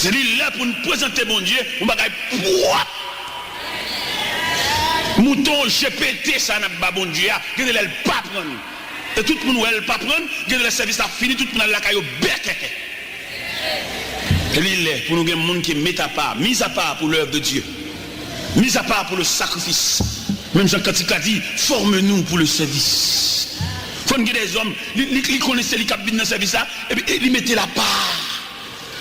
C'est là pour nous présenter bon Dieu, on va gagner propre. Mouton GPT, ça n'a pas bon Dieu, qui ne l'a pas prendre. Et tout le monde ne l'a pas prendre, qui le service a fini, tout le monde l'a caillou bec. Et pour nous, il y a des gens qui mettent à part, mis à part pour l'œuvre de Dieu, mis à part pour le sacrifice. Même Jean Cantique a dit, forme-nous pour le service. Il faut que des hommes, ils connaissent les cabines dans le service, et puis ils mettent la part.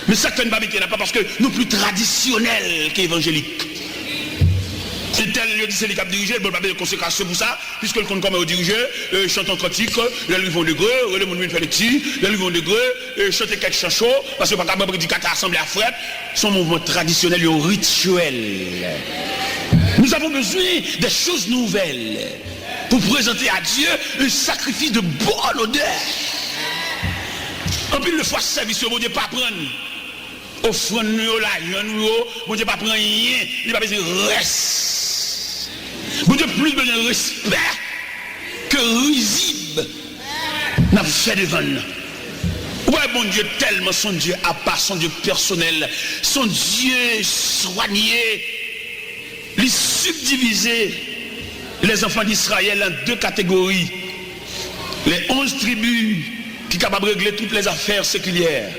Mais ça ne pas mettre la part parce que nous plus traditionnels qu'évangéliques. Et tel lieu dit c'est les cap dirigés, il n'y a pas de consécration pour ça, puisque le compte comme au dirigé, chantent en cantique, les vont de greu, les gens font des petits, les vont de greu, chanter quelques chants chauds, parce que pas capable de prédicateur assemblée à fret, son mouvement traditionnel et rituel. Nous avons besoin des choses nouvelles pour présenter à Dieu un sacrifice de bonne odeur. En plus, le fois service, bon Dieu, pas prendre. Offrande nous, la nous, bon Dieu, pas prendre rien, il n'a pas besoin de reste. Bon Dieu, plus besoin de respect que risible n'a fait devant nous. Ouais, bon Dieu, tellement son Dieu à part, son Dieu personnel, son Dieu soigné, les subdiviser les enfants d'Israël en deux catégories. Les 11 tribus qui sont capables de régler toutes les affaires séculières.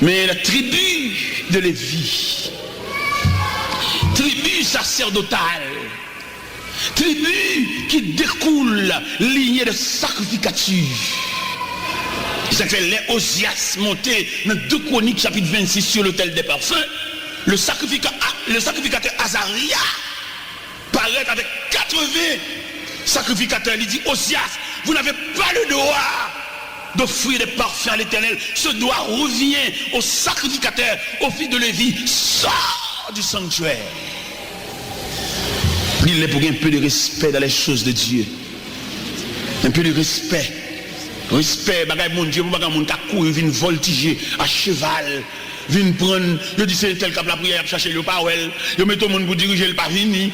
Mais la tribu de Lévi, tribu sacerdotale, tribu qui découle lignée de sacrificature. Ça fait les Osias montés dans 2 Chroniques chapitre 26 sur l'autel des parfums. Le sacrificateur Azaria paraît avec 80 sacrificateurs. Il dit, Osias, vous n'avez pas le droit d'offrir des parfums à l'Éternel. Ce droit revient au sacrificateur, au fils de Lévi. Sors du sanctuaire. Il est pour un peu de respect dans les choses de Dieu. Un peu de respect. Respect, bagay mon Dieu, bagay mon takou, vient voltiger à cheval. Vient prendre, je dis c'est tel cap la prière, chercher le parole. Je mets tout le monde pour diriger le parvini.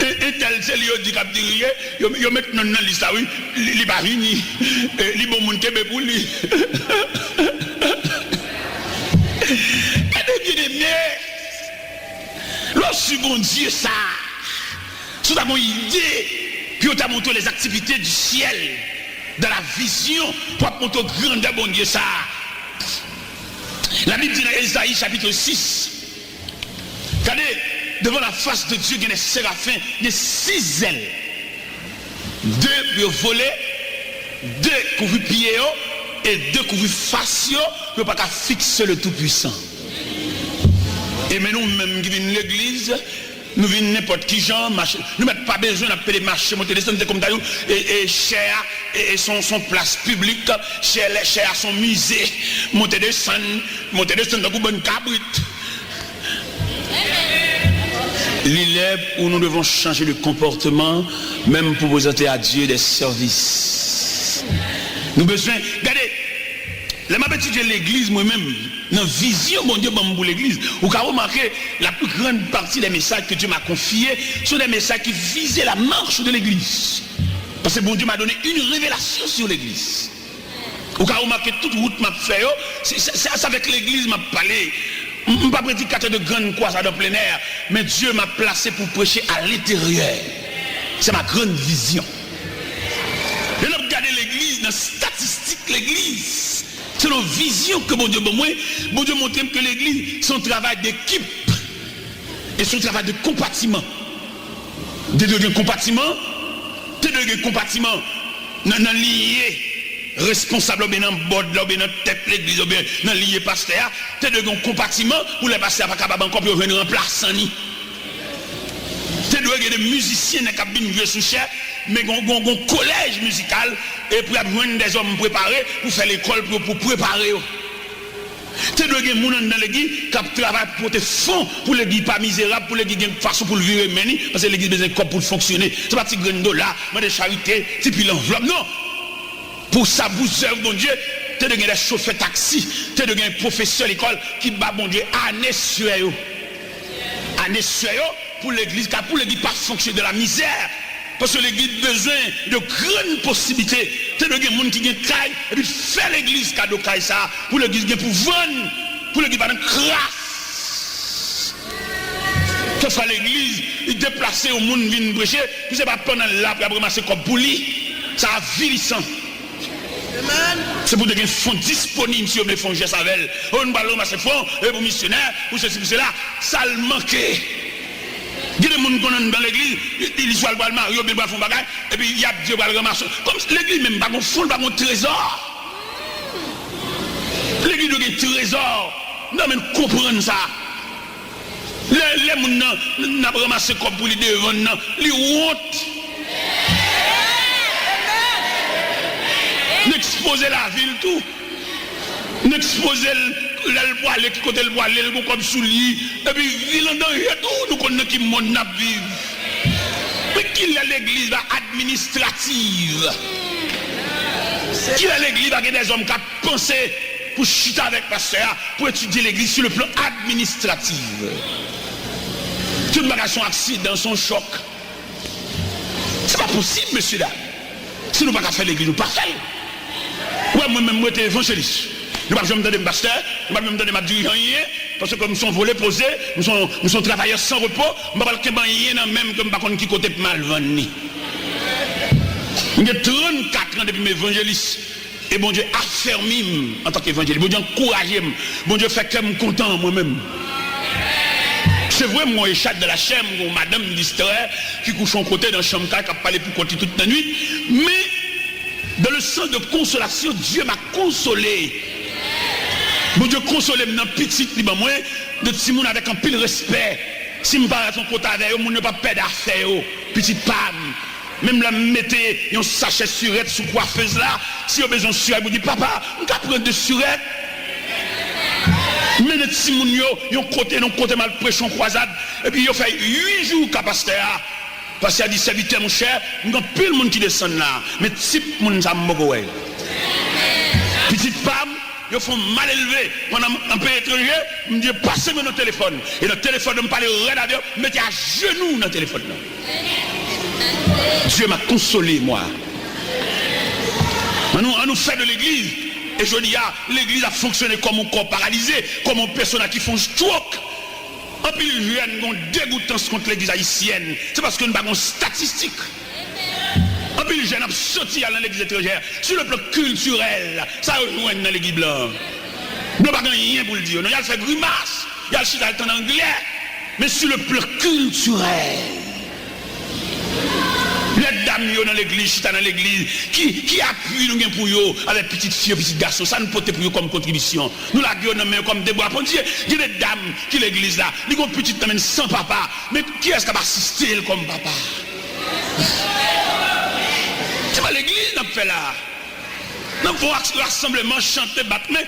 Et tel c'est lui qui a dirigé, il met dans la liste, oui, il va venir, il va monter pour lui. Et bien aimé, lorsque bon Dieu ça, tu as une idée, puis on t'a montré les activités du ciel, dans la vision, pour montrer grandeur bon Dieu ça. La Bible dit dans Ésaïe chapitre 6, regardez, devant la face de Dieu, il y a des séraphins, il y a 6 ailes. 2 pour voler, 2 couvrent pieds et 2 couvrent face pour ne pas fixer le Tout-Puissant. Et mais nous-mêmes qui venons de l'église, nous venons n'importe qui genre, nous n'avons pas besoin d'appeler les marchés, monter descendre comme d'ailleurs, et cher, et son place publique, cher son musée, monter descendre dans une bonne cabrite. L'élève où nous devons changer de comportement, même pour présenter à Dieu des services. Nous avons besoin, regardez, les ma petite l'église, moi-même, dans la vision, mon Dieu, pour l'église, vous avez remarqué, la plus grande partie des messages que Dieu m'a confiés sont des messages qui visaient la marche de l'église. Parce que bon Dieu m'a donné une révélation sur l'église. Vous avez remarqué, toute route m'a fait, c'est avec l'église m'a parlé. Je ne suis pas prédicateur de grande croix dans plein air, mais Dieu m'a placé pour prêcher à l'intérieur. C'est ma grande vision. Et là, regardez l'église, dans la statistique, l'église, c'est nos visions que bon Dieu montre que l'église, son travail d'équipe et son travail de compartiment. Des deux compartiments, non liés. Responsable bien dans bord là bien dans tête l'église bien dans lié pasteur t'es de un compartiment pour les pasteurs pas capable encore pour venir remplaçant ni t'es de des musiciens dans cabine jouer sous chair mais gon collège musical et pour joindre des hommes préparés pour faire l'école pour préparer t'es de gen moun dans l'église qui travaille pour te fond pour l'église pas misérable pour l'église une façon pour le vivre meni parce que l'église besoin de pour fonctionner c'est pas petit grain de dollar mais de charité c'est puis l'enveloppe non. Pour ça, vous œuvre, mon Dieu, tu as des chauffeurs taxi, tu as des professeurs à l'école qui bat, mon Dieu, année sur eux. Année sur eux pour l'église, car pour l'église, pas fonctionner de la misère. Parce que l'église a besoin de grandes possibilités. c'est de gens qui ont caille et puis faire l'église cadeau caille ça pour l'église pour vendre, pour l'église pas de crasse. Que soit l'église, il déplacer au monde vient prêcher, puis c'est pas pendant là pour ramasser comme pour lui, ça a vilissant. C'est pour des fonds disponibles si on veut faire geste avec elle. On va ramasser fonds et pour missionnaires, pour ceci, pour cela, ça le manquait. Il y a des gens qui sont dans l'église, ils sont dans le mari, ils font des bagages, et puis il y a Dieu qui va le ramasser. Comme l'église même, pas de fond, pas de trésor. L'église doit avoir un trésor. Non, mais comprendre ça. Les gens n'ont pas ramassé comme pour les devant, les honte. N'exposer la ville tout. N'exposer le poil, qui côté le poil, le comme sous lit, et puis ville en danger tout, nous connaissons qui monde n'a vivre. Mais qui est l'église administrative? Qui est l'église qui a des hommes qui ont pensé pour chuter avec pasteur, pour étudier l'église sur le plan administratif? Toute bagage son accident, son choc. C'est pas possible, monsieur là. Si nous ne pouvons pas faire l'église, nous ne pouvons pas faire. Ouais, moi-même, moi, j'étais évangéliste. Nous ne pouvons pas me donner de pasteur, nous ne pouvons pas me donner de dirigeant, parce que comme nous sommes volés, posés, nous sommes travailleurs sans repos, nous ne pouvons pas rien même comme par qui côté mal vendu. J'ai 34 ans depuis mes évangélistes. Et bon Dieu affermi en tant qu'évangéliste. Bon Dieu encouragé. Bon Dieu fait que je suis content moi-même. C'est vrai, moi, échappe de la chambre, madame distrait, qui couche en côté dans la chambre, qui a parlé pour côté toute la nuit. Mais, dans le sens de consolation, Dieu m'a consolé. Bon Dieu consolé dans petit, moi, de petit monde avec un pile respect. Si je parle à son côté avec eux, je ne peux pas perdre d'affaires, petite panne. Même la mettez un sachet de surette sous coiffeuse là, si vous avez besoin de surette, vous dites, papa, on peut prendre de surette. Mais les petits moun yo côté mal prêché en croisade, et puis ils fait 8 jours capacité. Parce qu'il a dit, serviteur mon cher, nous avons plus de monde qui descend là, mais type moun ça m'bogoué. Petite femme, ils font mal élevé pendant un pays étranger, ils me disent, passez-moi notre téléphone. Et le téléphone, me parle rien à dire, mettez à genoux dans le téléphone. Dieu m'a consolé, moi. On nous fait de l'église. Et je dis, l'église a fonctionné comme un corps paralysé, comme une personne qui font stroke. En plus, les jeunes ont dégoûtance contre l'église haïtienne. C'est parce que nous avons une statistique. En plus, les jeunes ont sorti dans l'église étrangère. Sur le plan culturel, ça rejoint dans l'église blanche. Nous n'avons rien pour le dire. Il y a fait grimace, il y a le chita en anglais. Mais sur le plan culturel, les dames dans l'église, chita dans l'église, qui appuie nous pour eux avec petites filles, petits garçons, ça nous peut pour eux comme contribution. Nous la gueule comme des bois. Il y a des dames qui l'église là, ils ont petite tamène sans papa, mais qui est-ce qui va assister comme papa? C'est pas l'église qu'on fait là. Nous avons un rassemblement, chanter, battre, mais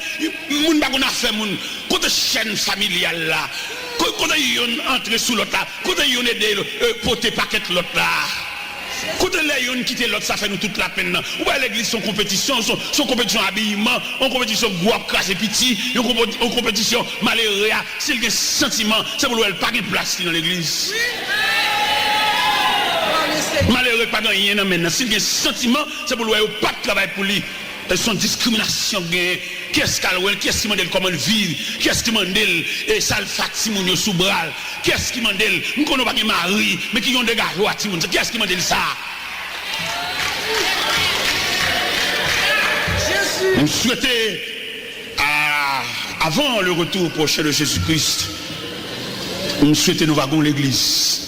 nous n'avons pas fait moun. Côté chaîne familiale là, côté ils entrent sous l'autre là, côté ils ont aidé porter paquet l'autre là. Quand les gens quittent l'autre, ça fait nous toute la peine. Ou bien l'église, son compétition habillement, en compétition guap, crasse et petit, en compétition malheureux. S'il y a un sentiment, c'est pour elle pas de place dans l'église. Malheureux, pas de rien maintenant. S'il y a un sentiment, c'est pour elle pas de travail pour lui. Son discrimination, qu'est-ce qu'elle qui demande comment elle vit, qu'est-ce qui demande et ça le fatigué sous bras, qu'est-ce qui demande nous connaissons pas de mari, mais qui ont des gars, qu'est-ce qui demande ça? On souhaitait, avant le retour prochain de Jésus-Christ, on souhaitait nous wagons l'église.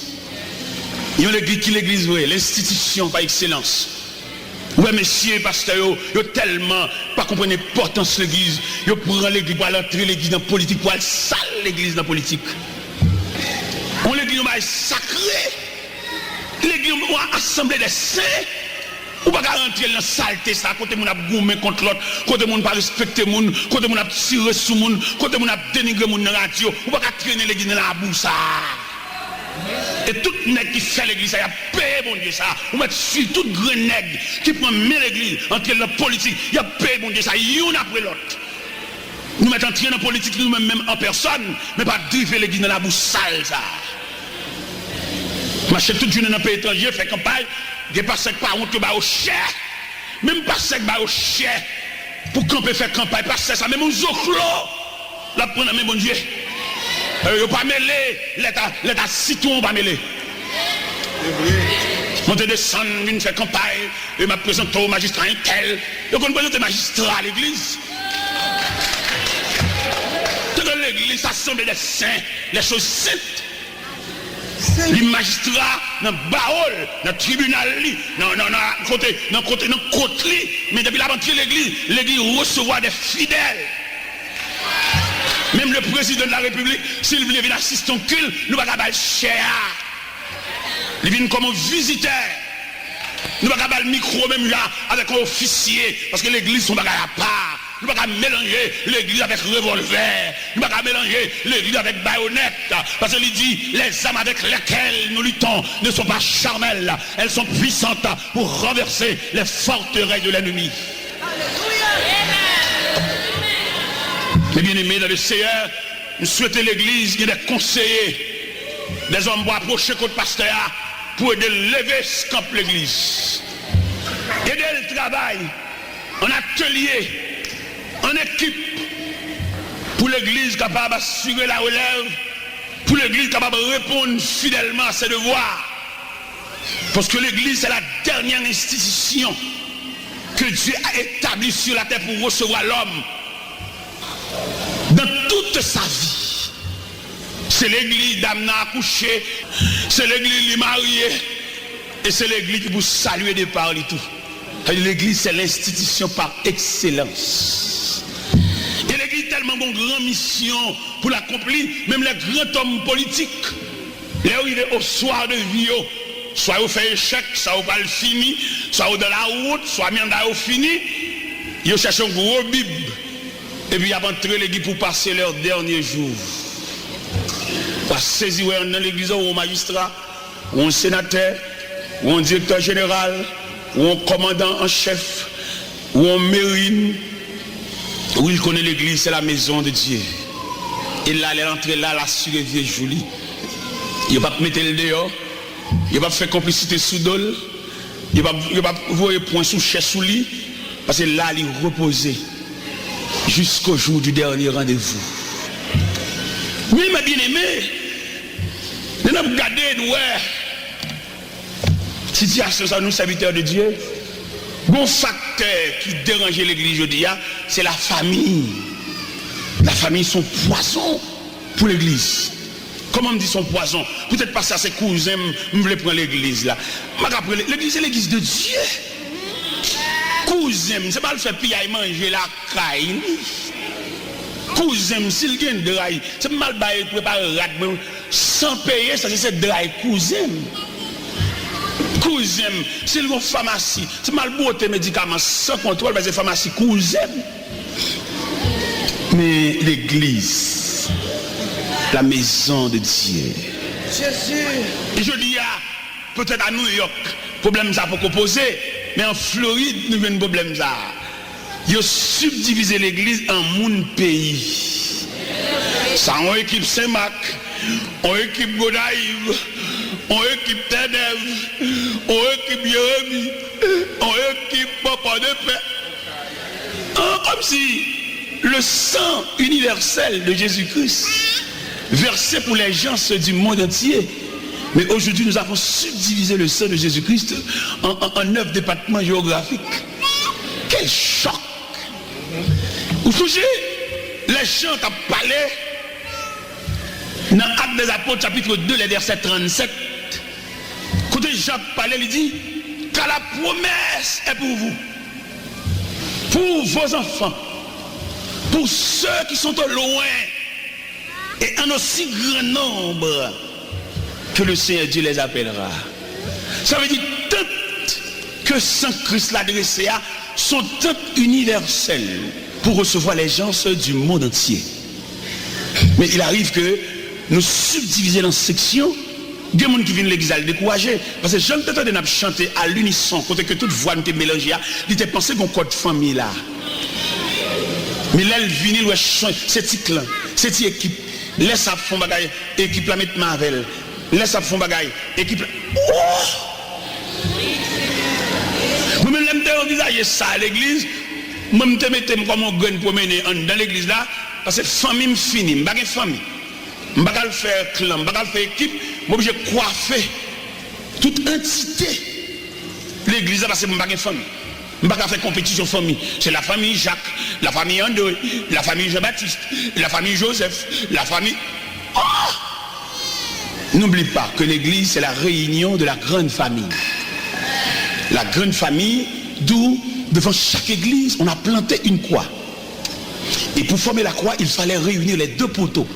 Il y a l'église qui l'église, l'institution par excellence. Ouais, messieurs, pasteurs, ils ont tellement pas compris l'importance de l'église. Ils prennent l'église pour entrer l'église dans la politique, pour aller saler l'église dans la politique. On l'église est sacrée. L'église est assemblée des saints. On ne peut pas rentrer dans la saleté, ça. Côté mon a goumé contre l'autre, côté mon pas respecter moun, côté mon a tiré sous moun, côté mon a dénigré moun dans la radio. On ne peut pas traîner l'église dans la boue, ça. Et tout nègre qui fait l'église, ça y a payé, bon Dieu, ça. On met sur tout grand nègre qui prend l'église, entre la politique, il y a payé, bon Dieu, ça, y'en après l'autre. Nous mettons entrer dans la politique, nous-mêmes, même en personne, mais pas driver l'église dans la bouche sale, ça. Marcher toute journée dans le pays étranger, fait campagne, il passe par honte, au cher. même pas sec bah au chien pour camper faire campagne, pas ça même un zoclo. La prendre même bon Dieu. Yo pas mêler l'état citron pas mêler. Monter descendre, venir faire campagne, et m'a présenté au magistrat un tel. Yo qu'on présente magistrat à l'église. Toute l'église assemblée des saints, les choses saintes. Les magistrats dans le baol, dans le tribunal, dans côté, mais depuis la rentrée de l'église recevoir des fidèles. Même le président de la République, s'il vient venir assister au culte, nous ne pouvons pas le cher. Il vient comme un visiteur. Nous ne pouvons pas le micro même là avec un officier, parce que l'église sont pas à part. Nous ne pouvons pas mélanger l'église avec revolver. Nous ne pouvons pas mélanger l'église avec baïonnette. Parce qu'il dit, les âmes avec lesquelles nous luttons ne sont pas charnelles. Elles sont puissantes pour renverser les forteresses de l'ennemi. Mes bien-aimés dans le Seigneur, nous souhaitons l'église, il y a des conseillers, des hommes pour approcher contre le pasteur pour aider lever ce camp l'église. Aider le travail en atelier, en équipe, pour l'église capable d'assurer la relève, pour l'église capable de répondre fidèlement à ses devoirs. Parce que l'église c'est la dernière institution que Dieu a établie sur la terre pour recevoir l'homme. Dans toute sa vie, c'est l'église d'Amna accouché, c'est l'église qui marié, et c'est l'église qui vous salue de par lui tout. L'église c'est l'institution par excellence. Et l'église tellement bon grande mission pour l'accomplir, même les grands hommes politiques, les arrivés au soir de vie, soit vous faites échec, soit vous pas le fini, soit vous dans la route, soit même dans fini, ils cherchent un gros bible. Et puis, ils ont entré l'église pour passer leur dernier jour. Pour saisir dans l'église ou un magistrat, ou un sénateur, ou un directeur général, ou un commandant en chef, ou un mérine. Où il connaît l'église, c'est la maison de Dieu. Et là, il est entré là, la survie jolie. Il ne va pas mettre le dehors, il ne va pas faire complicité sous dol, il ne va pas voir point sous chaise sous lit, parce que là, il est reposé. Jusqu'au jour du dernier rendez-vous. Oui, mes bien-aimés, nous avons regardé, situation ça nous serviteurs de Dieu. Bon facteur qui dérangeait l'église aujourd'hui, c'est la famille. La famille, son poison pour l'église. Comment on dit son poison? Peut-être passer à ses cousins, je voulais prendre l'église là. L'église, c'est l'église de Dieu. Cousin, c'est pas le fait pillaille manger la caille. Cousin, s'il y a une draille, c'est mal bailler préparer rat sans payer, ça c'est draille cousin. Cousin, s'il y a une pharmacie, c'est mal boiter médicaments sans contrôle, c'est pharmacie cousin. Mais l'église, la maison de Dieu. Jésus. Et je dis peut-être à New York, problème ça pour poser. Mais en Floride, nous avons un problème ça. Ils ont subdivisé l'église en moun pays. Ça, on équipe Saint-Marc, on équipe Godaïve, on équipe Ténèbres, on équipe Jérémie, on équipe Papa de Paix. Comme si le sang universel de Jésus-Christ versé pour les gens du monde entier. Mais aujourd'hui, nous avons subdivisé le sang de Jésus-Christ en 9 départements géographiques. Quel choc! Vous touchez les gens qui ont parlé dans l'Acte des Apôtres, chapitre 2, les versets 37. Quand Jacques parlait, il dit car la promesse est pour vous, pour vos enfants, pour ceux qui sont au loin et en aussi grand nombre que le Seigneur Dieu les appellera. Ça veut dire toutes que Saint Christ l'a adressé à sont toutes universelles pour recevoir les gens du monde entier. Mais il arrive que nous subdiviser dans sections. Il y a des gens qui viennent l'église à le décourager. Parce que Jean Tété n'a chanté à l'unisson, côté que toute voix n'était mélangée, il était pensé qu'on code famille là. Mais là, il vient, il change, c'est clan, c'est équipe. Laisse ça fond bagaille, équipe la mettre Marvel. Laisse ça fond bagaille, équipe. Oh! Vous-même, l'aime de envisager ça à l'église, moi me mettre comme un grain pour mener dans l'église là parce que famille me fini, m'pas une famille. M'pas le faire clan, m'pas le faire équipe, moi obligé coiffer toute entité l'église là parce que m'pas une famille. M'pas faire compétition famille, c'est la famille Jacques, la famille André, la famille Jean-Baptiste, la famille Joseph, la famille N'oublie pas que l'église c'est la réunion de la grande famille. La grande famille d'où devant chaque église, on a planté une croix. Et pour former la croix, il fallait réunir les deux poteaux.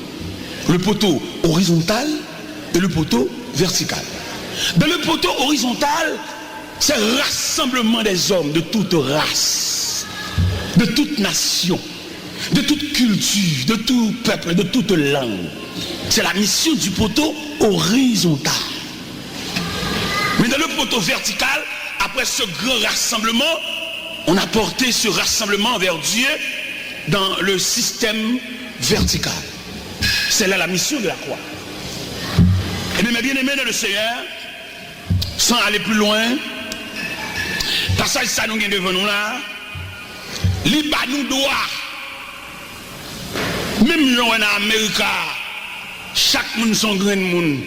Le poteau horizontal et le poteau vertical. Dans le poteau horizontal, c'est le rassemblement des hommes de toute race, de toute nation, de toute culture, de tout peuple, de toute langue. C'est la mission du poteau horizontal. Mais dans le poteau vertical, après ce grand rassemblement, on a porté ce rassemblement vers Dieu dans le système vertical. C'est là la mission de la croix. Et bien, mes bien-aimés dans le Seigneur, sans aller plus loin, passage ça nous vient devant nous là, liba nous doit, même gens en Amérique, chaque monde son grand monde,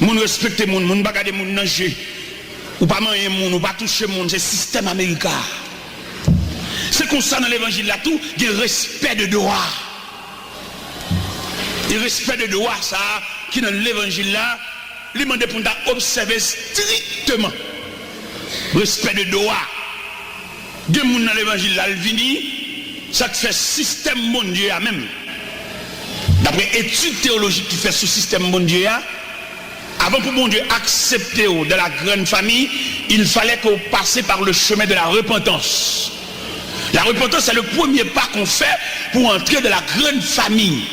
monde respecte monde, monde pas garder monde nager, ou pas manger monde, ou pas toucher monde, c'est système américain. C'est comme ça dans l'évangile là tout, il y a respect de droit. Le respect de droit ça qui dans l'évangile là, il demande pour nous observer strictement. Respect de droit. Des gens dans l'évangile là, il vient, ça fait système mondial même. D'après études théologiques qui fait ce système mondial, avant pour mon Dieu accepter de la grande famille, il fallait qu'on passe par le chemin de la repentance. La repentance, c'est le premier pas qu'on fait pour entrer dans la grande famille.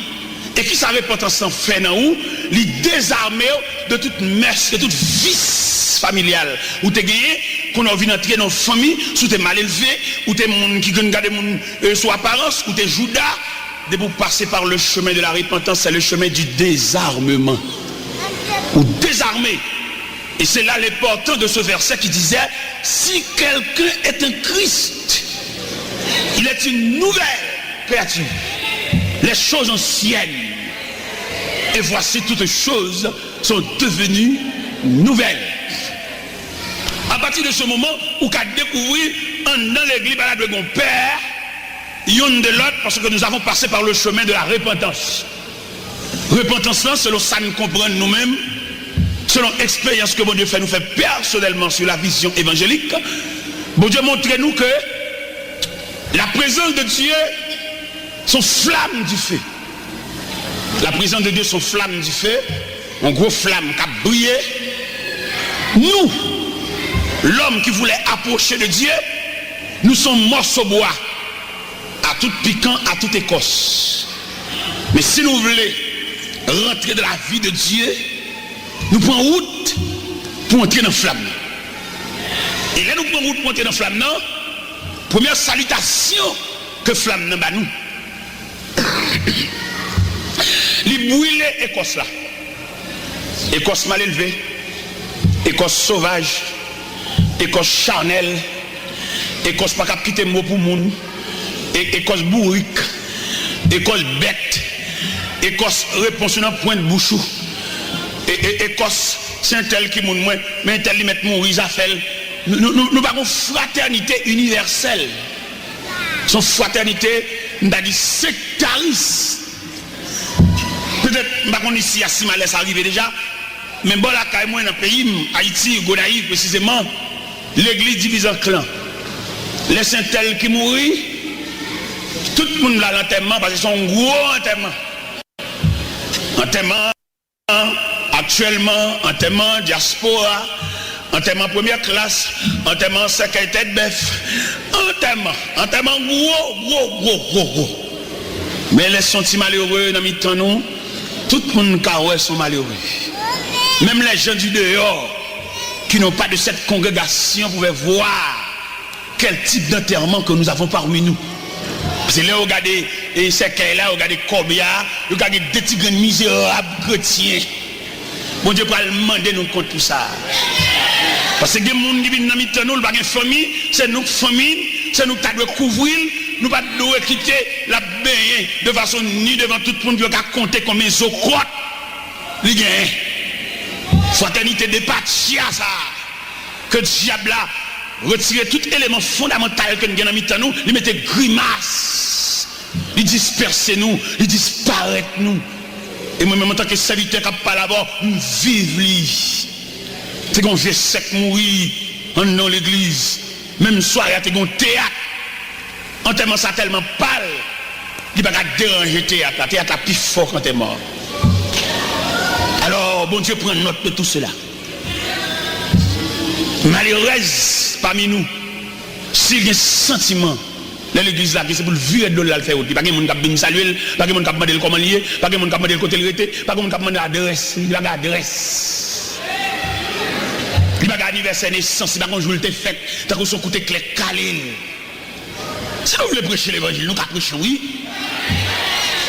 Et qui sa repentance en fait dans où? Il désarmer de toute messe, de toute vice familiale. Ou t'es gagné, qu'on a envie d'entrer dans la famille, ou t'es mal élevé, ou t'es monde qui regarde sous apparence, ou t'es Judas. De pour passer par le chemin de la repentance, c'est le chemin du désarmement. Ou désarmer. Et c'est là l'important de ce verset qui disait, si quelqu'un est un Christ, il est une nouvelle créature. Les choses anciennes. Et voici toutes choses sont devenues nouvelles. À partir de ce moment, où qu'a découvert dans l'église de mon père, y'en de l'autre, parce que nous avons passé par le chemin de la repentance. Repentance là, selon ça nous comprenons nous-mêmes, selon l'expérience que bon Dieu fait nous fait personnellement sur la vision évangélique, bon Dieu montre nous que la présence de Dieu sont flammes du feu. La présence de Dieu sont flammes du feu, un gros flamme qui a brillé. Nous, l'homme qui voulait approcher de Dieu, nous sommes morceaux de bois, à tout piquant, à toute écosse. Mais si nous voulons rentrer dans la vie de Dieu, nous prenons route pour entrer dans la flamme. Et là, nous prenons route pour entrer dans la flamme. Première salutation que flamme n'a pas nous. Il brûle Écosse là. Écosse mal élevée, Écosse sauvage, Écosse charnelle, Écosse pas capable quitter mot pour monde, Écosse bourrique, Écosse bête, Écosse réponse dans point de bouchou, Écosse c'est un tel qui moun moins, mais un tel qui met mourir ça fait. Nous avons fraternité universelle. Son fraternité, nous avons dit sectariste. Peut-être, qu'on ici, à Simalès arrivé déjà, mais bon, là, quand même, dans le pays, Haïti, Gonaïve, précisément, l'église divise en clans. Les saint-tel qui mourent, tout le monde a l'enterrement parce que c'est un gros enterrement. Enterrement, actuellement, enterrement, diaspora, enterrement première classe, enterrement sécurité de bœuf, enterrement gros. Mais les sentiments malheureux dans le temps, nous, tout le monde qui sont malheureux. Même les gens du dehors qui n'ont pas de cette congrégation pouvaient voir quel type d'enterrement que nous avons parmi nous. Parce que là, regardez ces cas-là, regardez combien, regardez des petits misérables chrétiens. Bon Dieu, pour demander nous contre tout ça. Parce que les gens qui viennent dans le nous, pas de famille, c'est nous famille, c'est nous qui devons couvrir, nous ne devons pas quitter la baigner de façon ni devant tout le monde qui a compté comme les eaux crottes. Les gars, fraternité de patria, ça. Que le diable a retiré tout élément fondamental que nous avons dans nous, il mettait grimace, il dispersait nous, il disparaît nous. Et moi-même en tant que serviteur qui n'a pas là-bas, nous vivons. C'est qu'on fait sec mourir dans l'église. Même soir, il y a un théâtre. En tellement ça tellement pâle, il ne va pas déranger le théâtre. Le théâtre est plus fort quand tu es mort. Alors, bon Dieu, prend note de tout cela. Malheureuse parmi nous, s'il y a un sentiment dans l'église là, c'est pour le virer de l'eau, le faire. Pas que les gens qui saluer, pas que les gens qui demandent comment lier, pas que les gens qui demandent le côté l'été, pas que les gens qui demandent l'adresse. Il y a l'adresse. Il y a l'anniversaire naissance, il y a un jour de fête, tant que son côté clair calé. Si nous voulons prêcher l'évangile, nous pouvons prêcher, oui.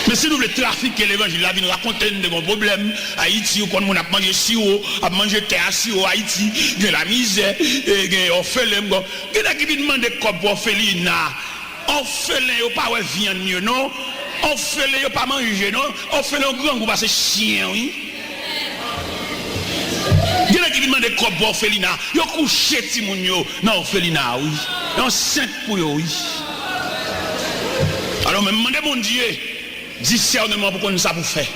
Mais si nous voulons trafiquer l'évangile, la vie nous raconte de bons problèmes. Haïti, on a mangé sirop, a mangé terre à sirop, Haïti, il y a la misère, il y a orphelin. Il y a qui demande quoi pour orphelina. Orphelin, il n'y a pas de viande, non. Orphelin, il n'y a pas de manger, non. Orphelin, grand groupe, c'est chien, oui. Il y a qui demande quoi pour orphelina. Il y a couché Timounio dans orphelina, oui. Il y a un saint pour eux, oui. Alors, même demandez mon Dieu. Discernement pour qu'on ça pour faire.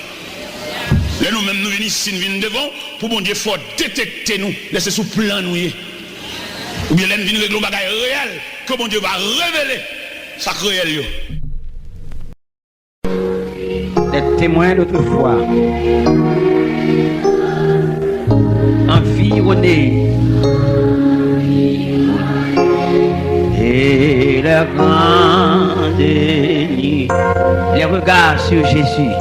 Là nous-mêmes nous venons ici, nous venons devant, pour bon Dieu faut détecter nous, laisser sous plan nous. Ou bien là nous venons régler un bagage réel, que bon Dieu va révéler ça réel. Des témoins d'autrefois, environnés et la grande nuit. Les regards sur Jésus,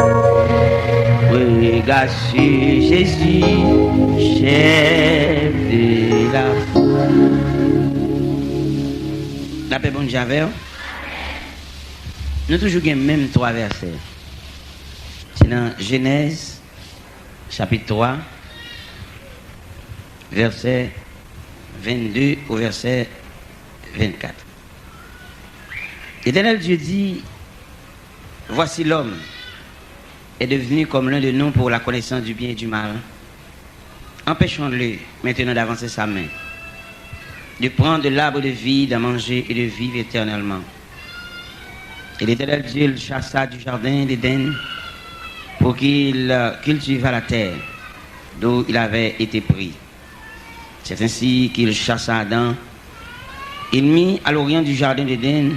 regards sur Jésus, chef de la foi. La paix bon Javel, nous toujours les mêmes trois versets. C'est dans Genèse, chapitre 3, verset 22 au verset 24. L'Éternel Dieu dit: voici l'homme est devenu comme l'un de nous pour la connaissance du bien et du mal. Empêchons-le maintenant d'avancer sa main, de prendre de l'arbre de vie, d'en manger et de vivre éternellement. Et l'Éternel Dieu le chassa du jardin d'Éden pour qu'il cultivât la terre d'où il avait été pris. C'est ainsi qu'il chassa Adam. Il mit à l'orient du jardin d'Éden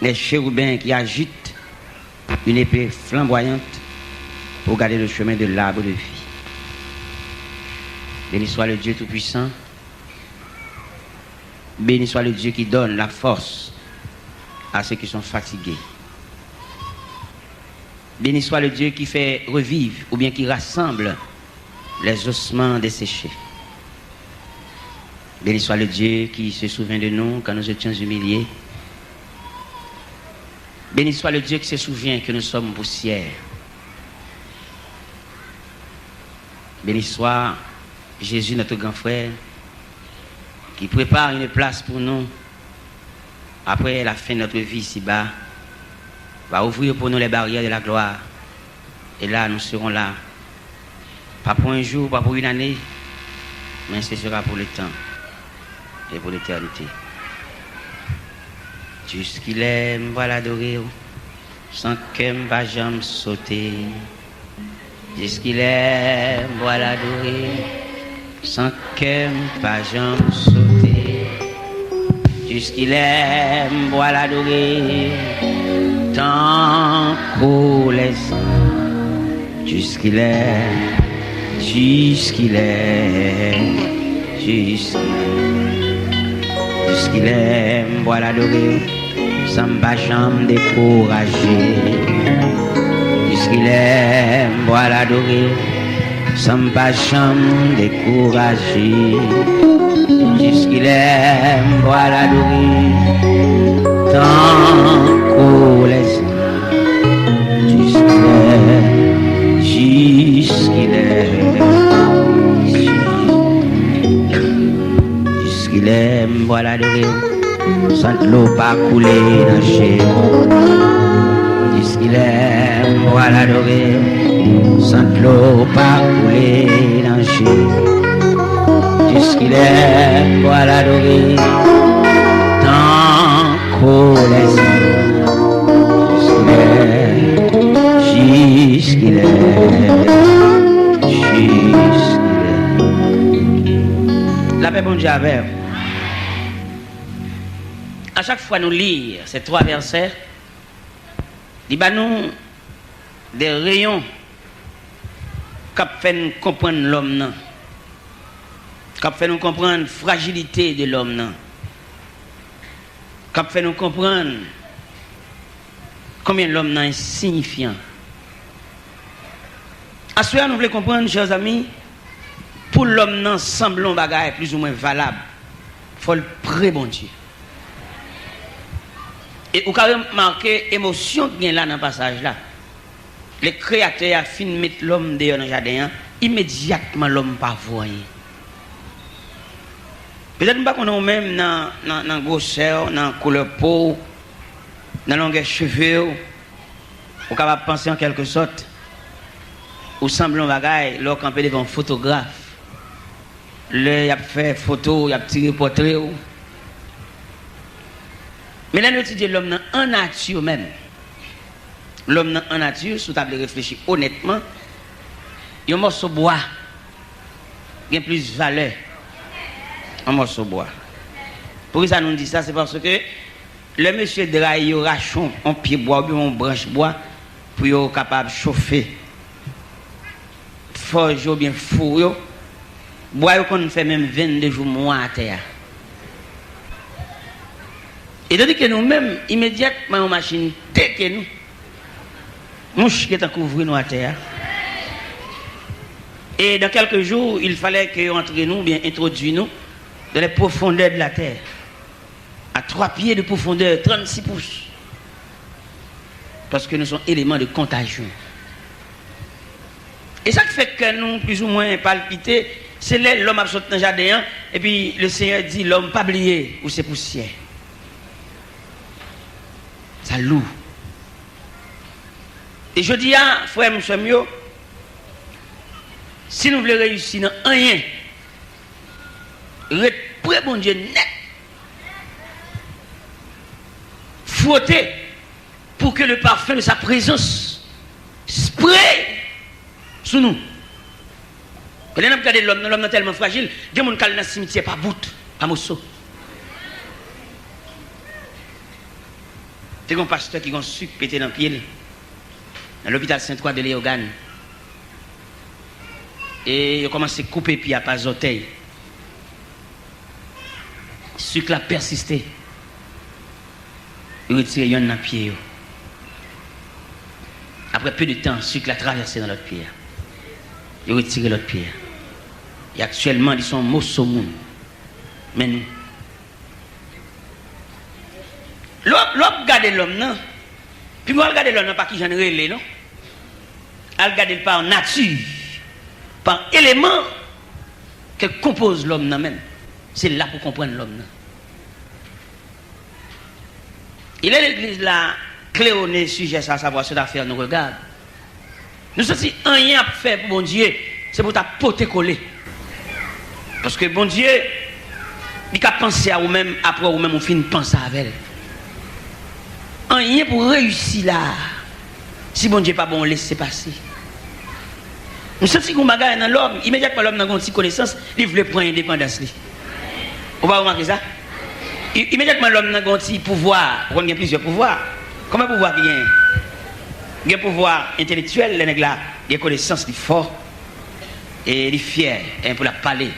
les chérubins qui agitent une épée flamboyante pour garder le chemin de l'arbre de vie. Béni soit le Dieu Tout-Puissant. Béni soit le Dieu qui donne la force à ceux qui sont fatigués. Béni soit le Dieu qui fait revivre ou bien qui rassemble les ossements desséchés. Béni soit le Dieu qui se souvient de nous quand nous étions humiliés. Béni soit le Dieu qui se souvient que nous sommes poussière. Béni soit Jésus, notre grand frère, qui prépare une place pour nous après la fin de notre vie ici-bas, va ouvrir pour nous les barrières de la gloire. Et là, nous serons là. Pas pour un jour, pas pour une année, mais ce sera pour le temps et pour l'éternité. Jusqu'il aime, voilà adorer, sans qu'aime pas jamais sauter. Jusqu'il aime, voilà adorer, sans qu'aime pas jamais sauter. Jusqu'il aime, voilà adorer, tant qu'on laisse. Jusqu'il aime, jusqu'il aime, jusqu'il aime. Jusqu'il aime, voilà adorer, sans pas jamais décourager. Jusqu'il aime, voilà adorer, sans pas jamais décourager. Jusqu'il aime, voilà adorer, tant qu'on laisse. Jusqu'il aime, jusqu'il aime. adorer, sans l'eau pas couler dans chez. Puisqu'il aime, pour l'adorer, sans l'eau pas couler dans chez. Puisqu'il aime, pour l'adorer, tant qu'on laisse. Jusqu'il est. La paix, bon Dieu, avec. À chaque fois nous lire ces 3 versets, il y a nous des rayons qui fait nous comprendre l'homme, qui fait nous comprendre la fragilité de l'homme, qui fait nous comprendre combien l'homme est insignifiant. À ce moment, nous voulons comprendre, chers amis, pour l'homme nan semble un bagage plus ou moins valable, il faut le pré bon Dieu. Et vous avez remarqué l'émotion qui est là dans le passage là. Le créateur a fini de mettre l'homme dehors dans le jardin, immédiatement l'homme pas voyé. Peut-être pas qu'on a même dans la grosseur, dans la couleur peau, dans la longueur cheveux, vous capable penser en quelque sorte, ou semble un bagage, lorsqu'on campé devant un photographe. Là, il a fait photo, il a tiré portrait. Mais là, nous étudions l'homme en nature même. L'homme en nature, si vous avez réfléchi honnêtement, il y a un morceau de bois qui a plus de valeur. Un morceau de bois. Pourquoi ça nous dit ça? C'est parce que le monsieur draille, il rachon un pied bois ou une branche bois pour être capable de chauffer. Forge ou bien four. Bois qu'on fait même 22 jours mois à terre. Et tandis que nous-mêmes, immédiatement, une machine tête nous, mouche qui est couvert nous à terre. Et dans quelques jours, il fallait qu'entre nous, bien introduire nous dans les profondeurs de la terre. À 3 pieds de profondeur, 36 pouces. Parce que nous sommes éléments de contagion. Et ça qui fait que nous, plus ou moins, palpiter, c'est l'homme a sauté dans le jardin, et puis le Seigneur dit, l'homme pas oublié, ou c'est poussière. Ça lourd. Et je dis à frère M. Mio, si nous voulons réussir dans rien, près bon Dieu net, frotter pour que le parfum de sa présence spray sous nous. Quand on regarde l'homme est tellement fragile, il y a des gens qui sont dans le cimetière par bout, par morceau. Il y a un pasteur qui a un sucre pété dans le pied dans l'hôpital Saint-Croix de Léogane. Et il a commencé à couper pied à pas orteil. Le sucre a persisté. Il a retiré un dans le pied. Après peu de temps, le sucre a traversé dans l'autre pied. Il a retiré l'autre pied. Et actuellement, ils sont morceaux de monde. Mais nous. L'homme regarde l'homme, non? Puis moi, regarde l'homme, pas qui j'en ai non? Elle regarde par nature, par élément que compose l'homme, non même. C'est là pour comprendre l'homme, non? Il est l'église là, clé au nez, sujet à savoir cette affaire, nous regarde. Nous sommes rien à faire pour bon Dieu, c'est pour ta pote coller. Parce que bon Dieu, il a pensé à vous-même, après vous-même, vous finissez de penser avec elle. Rien pour réussir là. Si bon Dieu n'est pas bon, laissez passer. Nous sommes si vous bagarre dans l'homme, immédiatement l'homme n'a pas de connaissance, il veut prendre l'indépendance. On va remarquer ça? Immédiatement l'homme n'a pas de pouvoir, on a plusieurs pouvoirs. Comment pouvoir qu'il y a? Il y a un pouvoir intellectuel, les nègres là, il y a connaissance, il est fort et il est fier, et pour la parler.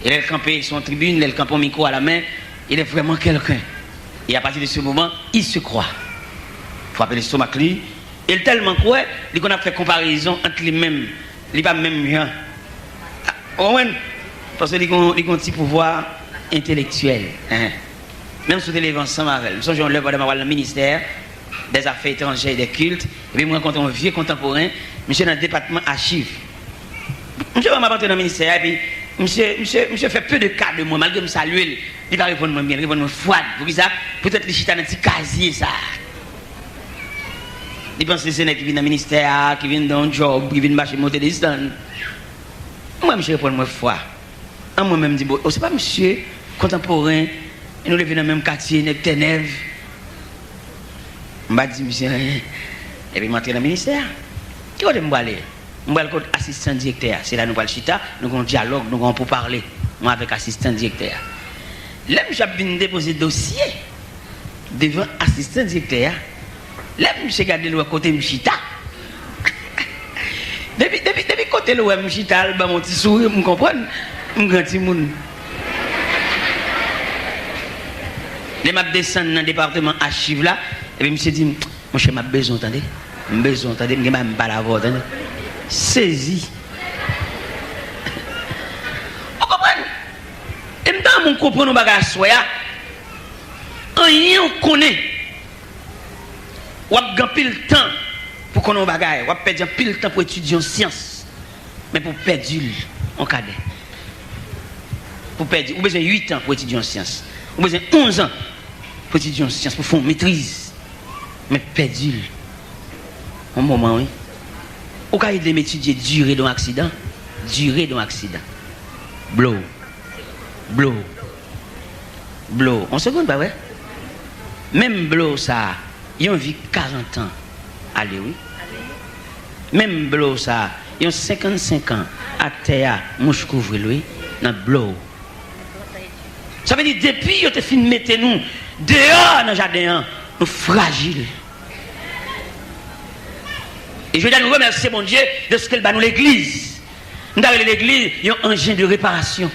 Il est campé sur une tribune, il est campé au micro à la main, il est vraiment quelqu'un. Et à partir de ce moment, il se croit. Il faut appeler l'estomac lui. Il est tellement croit, il a fait comparaison entre les mêmes. Il n'est pas même rien. Parce qu'il a un petit pouvoir intellectuel. Hein? Même si vous êtes ensemble avec elle. Nous sommes dans le ministère des Affaires étrangères et des cultes. Et puis, moi, je rencontre un vieux contemporain, monsieur dans le département archives. Monsieur m'a rentré dans le ministère, et puis, monsieur fait peu de cas de moi, malgré que je salue. Il va répondre bien, il répond froide. Pour ça, peut-être les chita dans petit casier ça. Il pense que c'est qui vient dans le ministère, qui vient dans un job, qui vient marcher monter des stands. Moi, je réponds moi froid. Moi-même, je dis, oh, c'est pas monsieur contemporain, et nous vivons dans le même quartier, dans Ténèvres. Je dis, monsieur, et puis je rentre dans le ministère. Qui est-ce que je vais aller? Je vais aller assistant directeur. C'est là que nous parlons chita, nous avons un dialogue, nous avons pour parler. Moi, avec assistant directeur. Là, je viens déposer le dossier devant assistant directeur. Là, je regarde le côté de chita. Depuis côté de chita, je mon petit sourire, je comprends. Je suis grand petit monde. Je descends dans le département archive là, et puis je me dis, mon cher, j'ai besoin, attendez. J'ai besoin, attendez, je ne pas la voix, attendez. Saisi. Vous comprenez? Et maintenant, je comprends nos bagages, soya. Rien connaît. Ou a pile le temps pour qu'on ait bagaille, ou a perdre pile le temps pour étudier en sciences. Mais pour perdre en cadet. Pour perdre, ou besoin 8 ans pour étudier en sciences. Ou besoin 11 ans pour étudier en sciences, pour faire une maîtrise. Mais perdu. Un moment, oui. Ou quand il étudier durée d'un accident, durée d'un accident. Blow. Blow. Blow. En seconde, pas vrai? Même blow, ça, il a vie 40 ans. Allez, oui. Même blow, ça, il a 55 ans. À terre, mouche couvre lui, dans blow. Ça veut dire, depuis que tu as fini de mettre nous dehors dans le jardin, nous fragiles. Et je veux dire, nous remercier mon Dieu de ce qu'il bat nous l'église. Nous avons l'église, il y a un engin de réparation.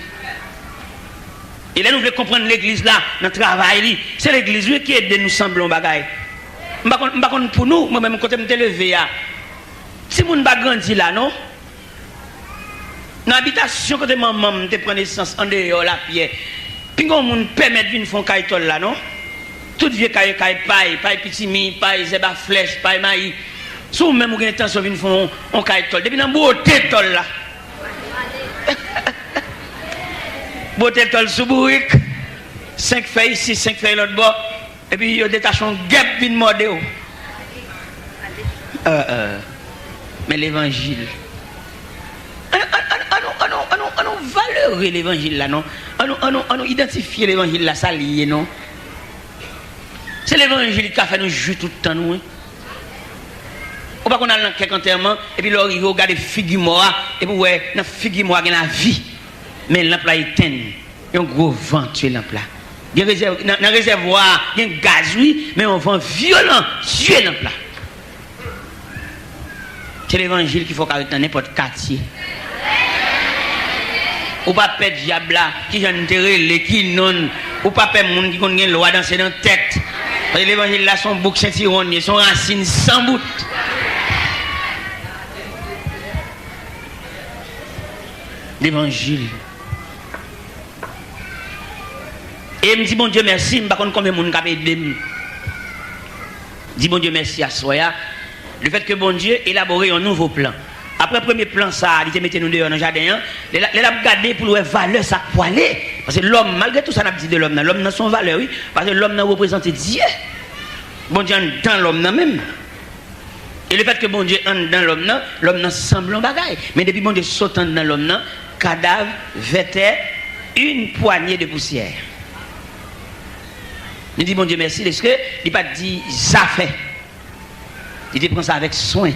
Et là, nous voulons comprendre l'église là, notre travail, c'est l'église qui aide nous sembler en bagaille. Je ne sais pas pour nous, moi-même, quand je me suis levé, si vous ne pas grandi là, non? Dans l'habitation, quand maman te prend naissance en dehors la pierre, puis quand on permet de venir faire un caïtol là, non? Tout vieux caï paille petit mi, paille zéba flèche, paille maï. Si vous même vous avez intention de venir faire un caïtol, depuis dans le beauté tol là. Beauté tol sous bourrique, 5 feuilles ici, 5 feuilles l'autre bord, et puis il détache un guêpe vin mordé. Mais l'évangile. On valeureux l'évangile là, non? On identifier l'évangile là, ça lié, non? C'est l'évangile qui a fait nous jouer tout le temps, nous. Hein? Ou pas qu'on a dans quelques enterrements, et puis là, il regarde les figures mortes, et puis ouais, dans les figures mortes, il y a la vie. Mais l'emploi est éteint. Il y a un gros vent tuer l'emploi. Dans le réservoir, il y a un gaz, oui, mais un vent violent tuer l'emploi. C'est l'évangile qu'il faut arrêter dans n'importe quartier. Ou pas perdre diable là, qui j'en les qui non, ou pas perdre monde qui connaît loi dans la tête. Parce que l'évangile là, son bouc Saint-Iron, son racine sans bout. L'évangile. Et me dit bon Dieu merci, je ne sais pas combien de monde a aidé. Dis bon Dieu merci à Soya. Le fait que bon Dieu élaboré un nouveau plan. Après le premier plan, ça, il te mettait nous dehors dans le jardin. Il a regardé pour le valeur ça pour aller. Parce que l'homme, malgré tout ça, on a dit de l'homme, l'homme a son valeur, oui. Parce que l'homme représente Dieu. Bon Dieu dans l'homme même. Et le fait que bon Dieu entre dans l'homme semble un bagaille. Mais depuis bon Dieu saute dans l'homme, cadavre, vêtait, une poignée de poussière. Il dit bon Dieu merci, est-ce que il n'a pas dit ça fait. Il prend ça avec soin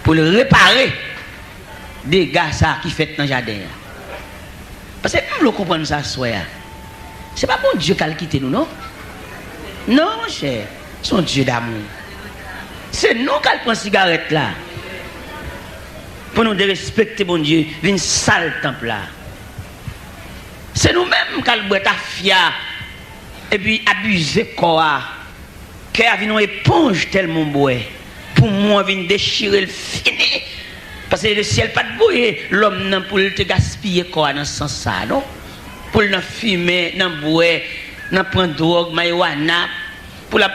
pour le réparer des gars ça qui fait dans le jardin. Parce que nous comprenons ça soir. C'est pas bon Dieu qui a quitté nous, non? Non, mon cher. Son Dieu d'amour. C'est nous qui prenons cigarette là. Pour nous de respecter bon Dieu, une sale temple là. C'est nous-mêmes qui avons ta fia et puis abuser quoi. Qui a une éponge tellement boue. Pour moi, vient déchirer le fini. Parce que le ciel pas de bouille. L'homme n'a pour te gaspiller quoi dans ce sens ça, non? Pour le fumer, dans boire, dans prendre drogue, marijuana, pour la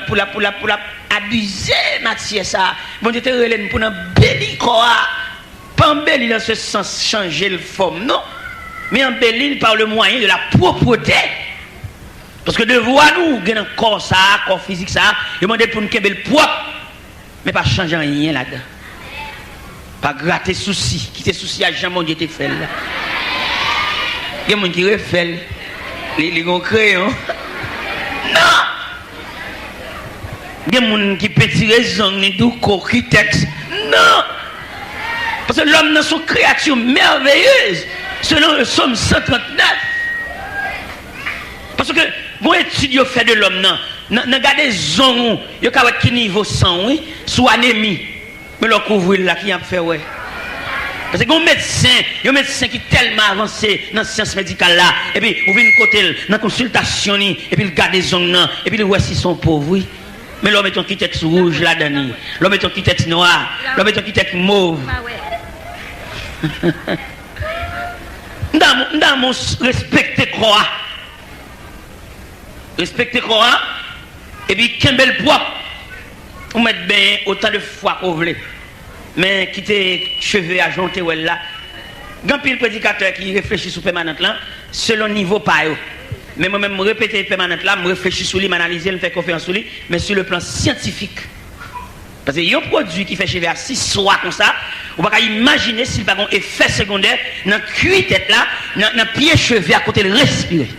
abuser matière ça. Bon Dieu te relève pour nous bénir quoi. Pas embellir dans ce sens changer le forme, non? Mais embellir par le moyen de la propreté. Parce que de voir nous, il y a un corps ça, corps physique ça, il demande pour nous qu'il le propre, mais pas changer rien là-dedans. Pas gratter souci, quitter souci à jamais mon Dieu te fait là. Il y a des gens qui refait, les gros crayons. Non! Il y a des gens qui peuvent tirer zong, qui texte. Non! Parce que l'homme dans son créature merveilleuse, selon le psaume 139. Parce que, bon étude fait de l'homme, non, regardez zong, il y a qui niveau sang, oui, sous anémie. Mais le couvre là qui a fait, ouais. Parce que un médecin qui est tellement avancé dans la science médicale là, et puis vous venez côté dans la consultation, et puis il garde les ongles, et puis il voit s'ils sont pauvres, oui. Mais l'homme est un qui texte rouge là-dedans, l'homme est un qui texte noir, l'homme est un qui texte mauve. Dans mon respecter croix, et puis qu'un bel poids, vous mettez bien autant de fois qu'on veut. Mais qui tes cheveux à jonter là, grand pile prédicateur qui réfléchit sur permanente là, selon niveau pas yo. Mais moi-même, je répète permanente là, je réfléchis sur lui, m'analyser, je fais conférence sur lui, mais sur le plan scientifique. Parce qu'il y a un produit qui fait cheveux à 6 soirs comme ça, on ne peut pas imaginer s'il n'y a pas un effet secondaire dans la cuisse tête là, dans le pied cheveux à côté de respirer.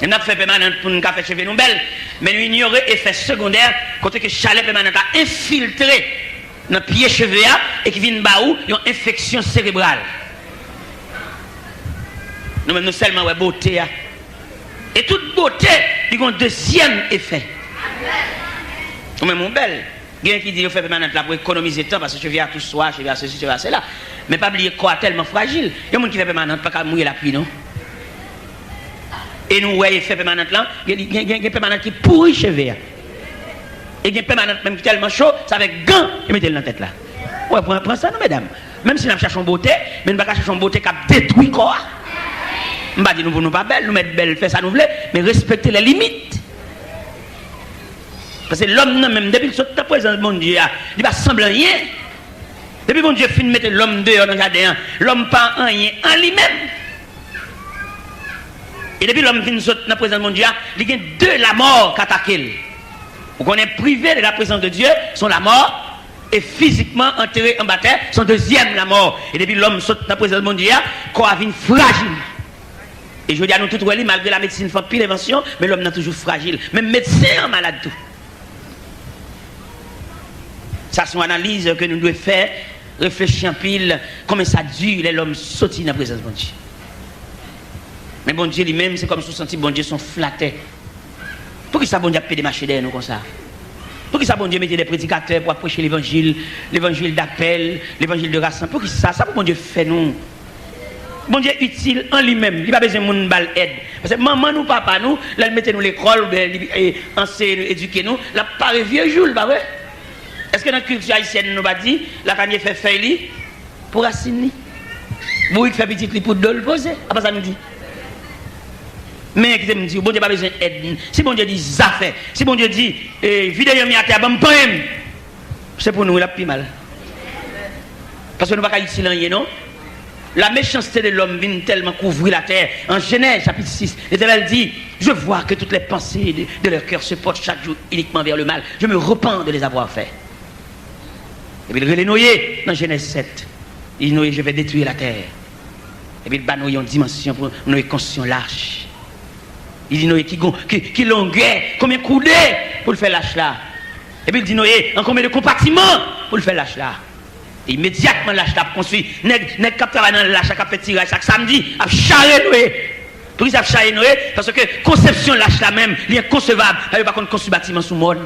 On a fait permanente pour nous faire cheveux nous belles, mais nous ignorons effet secondaire côté que chalet permanente a infiltré dans le pied cheveux et qui vient baou une infection cérébrale. Nous-mêmes, nous seulement ouais, beauté. Et toute beauté, il y a un deuxième effet. Nous-mêmes, mon belle. Il y a qui dit qu'il fait permanente là pour économiser le temps parce que je viens à tout soir, je viens à ceci, je viens à cela. Mais pas oublier quoi tellement fragile. Il y a des gens qui fait permanente, pas qu'à mouiller la pluie, non? Et nous, ouais, il fait permanente là, il y a des permanentes qui pourrit cheveux. Et il y a des permanentes même qui tellement chaud, ça avec gants, et mettez-le dans la tête là. Ouais, prends ça, non, mesdames. Même si nous cherchons beauté, mais nous ne pouvons pas chercher une beauté qui a détruit le corps. Je ne vais pas dire nous ne pas belle, nous mettre belle, faire ça nous voulons, mais respecter les limites. Parce que l'homme, même depuis que la présence de mon Dieu, il ne semble rien. Depuis que mon Dieu finit de mettre l'homme dehors dans le jardin, l'homme pas rien en lui-même. Et depuis que l'homme finit de la présence de mon Dieu, il y a deux la mort qui attaquent. Vous connaissez privé de la présence de Dieu, sont la mort, et physiquement enterré en bataille, son deuxième la mort. Et depuis que l'homme saute dans la présence de mon Dieu, corps vient fragile. Et je dis à nous tous, malgré la médecine fait pile invention, mais l'homme est toujours fragile. Même médecin en malade tout. Ça, c'est une analyse que nous devons faire, réfléchir en pile, comment ça dure, l'homme saute dans la présence de mon Dieu. Mais bon Dieu lui-même, c'est comme si senti bon Dieu sont flattés. Pourquoi ça bon Dieu a fait des marchés derrière nous comme ça? Pourquoi ça bon Dieu mettait des prédicateurs pour prêcher l'évangile d'appel, l'évangile de rassemblement? Pourquoi ça pour bon Dieu fait nous? Bon Dieu utile en lui-même, il n'a pas besoin de monde balle aide. Parce que maman nous, papa nous, là il mettait nous l'école, enseigner, éduquer nous, là pas vieux jour, pas vrai? Est-ce que dans la culture haïtienne nous pas dit, la cagne fait feuille pour racine? Vous fait petit pour le poser, après ça nous dit. Mais qui me dit, bon Dieu pas besoin d'aide. Si bon Dieu dit ça fait, si bon Dieu dit vidéo mi à terre, bon poème, c'est pour nous la plus mal. Parce que nous ne pouvons pas utiliser rien, non? La méchanceté de l'homme vient tellement couvrir la terre. En Genèse, chapitre 6, l'Éternel dit, je vois que toutes les pensées de leur cœur se portent chaque jour uniquement vers le mal. Je me repens de les avoir fait. Et puis il relève Noé dans Genèse 7. Il dit, Noé, je vais détruire la terre. Et puis il bat Noé en dimension pour Noé construire l'arche. Il dit Noé qui longueur, combien de coudées pour le faire l'arche là. Et puis il dit Noé, en combien de compartiments pour le faire l'arche là. Et immédiatement l'arche là construit. Nèg cap travaille dans l'arche cap fait tirage chaque samedi, a charré Noé. Pourquoi ça a charré Noé? Parce que conception l'arche là même, il est inconcevable. Il pas contre construire bâtiment sous monde.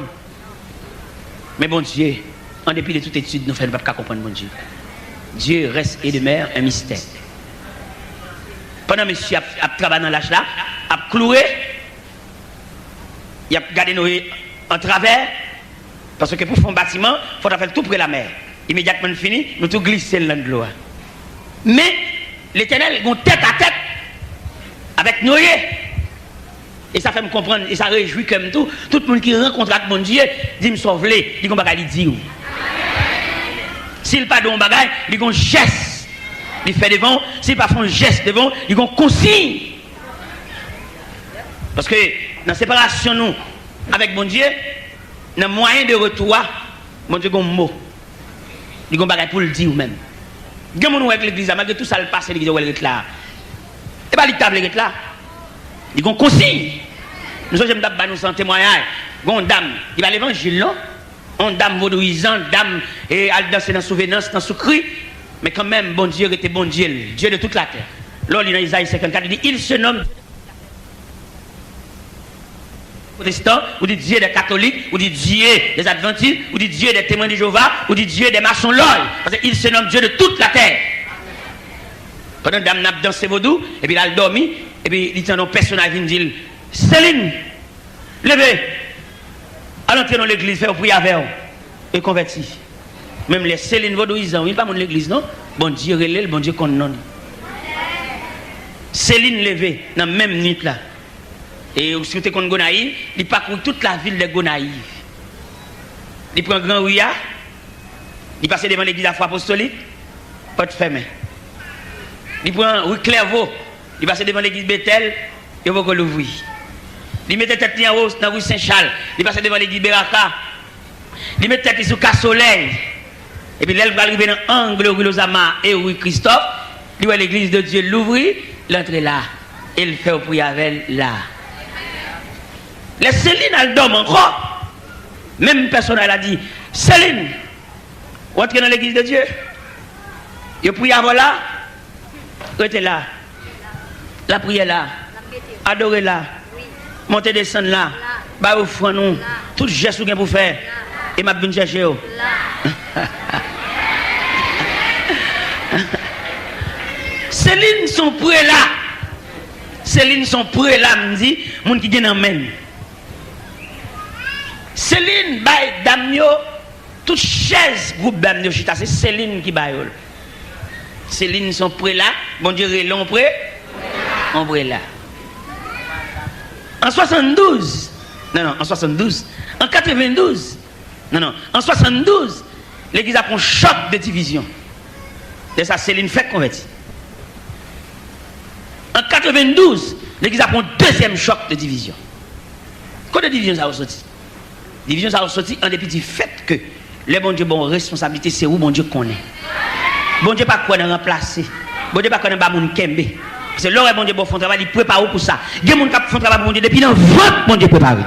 Mais bon Dieu, en dépit de toute étude, nous ne faisons pas comprendre mon Dieu. Dieu reste et demeure un mystère. Pendant que monsieur a travaillé dans l'âge là, a cloué, il a gardé Noé en travers, parce que pour faire un bâtiment, il faut faire tout près de la mer. Immédiatement fini, nous tout glisser dans l'eau. Mais l'Éternel est tête à tête avec Noé. Et ça fait me comprendre, et ça réjouit comme tout le monde qui rencontre avec mon Dieu, dit me sauver, dit qu'on va lui dire. S'il pas de bon bagage, il y a un geste. Il fait devant, s'il pas fait un geste devant, il y a un consigne. Parce que dans la séparation nous avec bon Dieu, dans le moyen de retour, bon Dieu a un mot. Il y a un bagage pour le dire même. Il y a un monde avec l'église, malgré tout ça, le passé, l'église est là. Et pas l'étable est là. Il y a un consigne. Nous sommes nous en témoignage. Il y a une dame, il va l'évangile, non? Une dame vaudouisante, dame, et elle danse dans la souvenance, dans le cri. Mais quand même, bon Dieu était bon Dieu, Dieu de toute la terre. Là, il y a Isaïe 54, il dit, il se nomme protestants, ou dit Dieu des catholiques, ou dit Dieu des adventistes, ou dit Dieu des témoins de Jéhovah, ou dit Dieu des maçons l'œil. Parce qu'il se nomme Dieu de toute la terre. Pendant que dame n'a dansé vaudou, et puis elle a dormi, et puis il y a un personnage qui dit, Céline, levez, allons entrer dans l'église, faire prier avec vous, et converti. Même les Céline vaudouisants, ils ne sont pas dans l'église, non? Bon Dieu relève, bon Dieu condamne. Céline levée, dans la même nuit là. Et si vous êtes contre Gonaïve, il parcourt toute la ville de Gonaïve. Il prend Grand Ouya, il passe devant l'église apostolique, pas de fermé. Il prend rue Clairvaux, il passe devant l'église Bethel, il va l'ouvrir. Il met tête en haut dans rue Saint-Charles, il passe devant l'église Beraka, il met tête sous Cas-Soleil. Et puis là, il va arriver dans l'angle rue Lozama et rue Christophe, il voit l'église de Dieu l'ouvrir, l'entrée là, et il fait prier avec elle là. Les Céline, elle dorment encore. Même personne elle a dit, Céline, rentrez dans l'église de Dieu. Il prie avant là, restez là. La prière là, adorez là, montez descendre là, bah au front nous, tout geste que vous faire, et m'a bien chercher. Céline sont prêts là. Céline sont prêts là, me dit, moun qui gagne en même. Céline baille damio, toute chaise groupe damio chita, c'est Céline qui baille. Céline sont prêts là, bon Dieu l'on prêt, on prêt là. En 72, non, en 72, en 92, non, en 72, l'église a pris un choc de division. De ça, Céline fait convertir. En 92, l'église a pris un deuxième choc de division. Combien de division ça a ressorti? Division ça a ressorti en dépit du fait que le bon Dieu, bon responsabilité, c'est où bon Dieu connaît. Bon Dieu pas quoi de remplacer. Bon Dieu pas quoi de ba moun kembe. C'est là bon Dieu bon font travail, il prépare pour ça. Il y a des gens qui font travail pour bon Dieu depuis dans ventre bon Dieu préparé.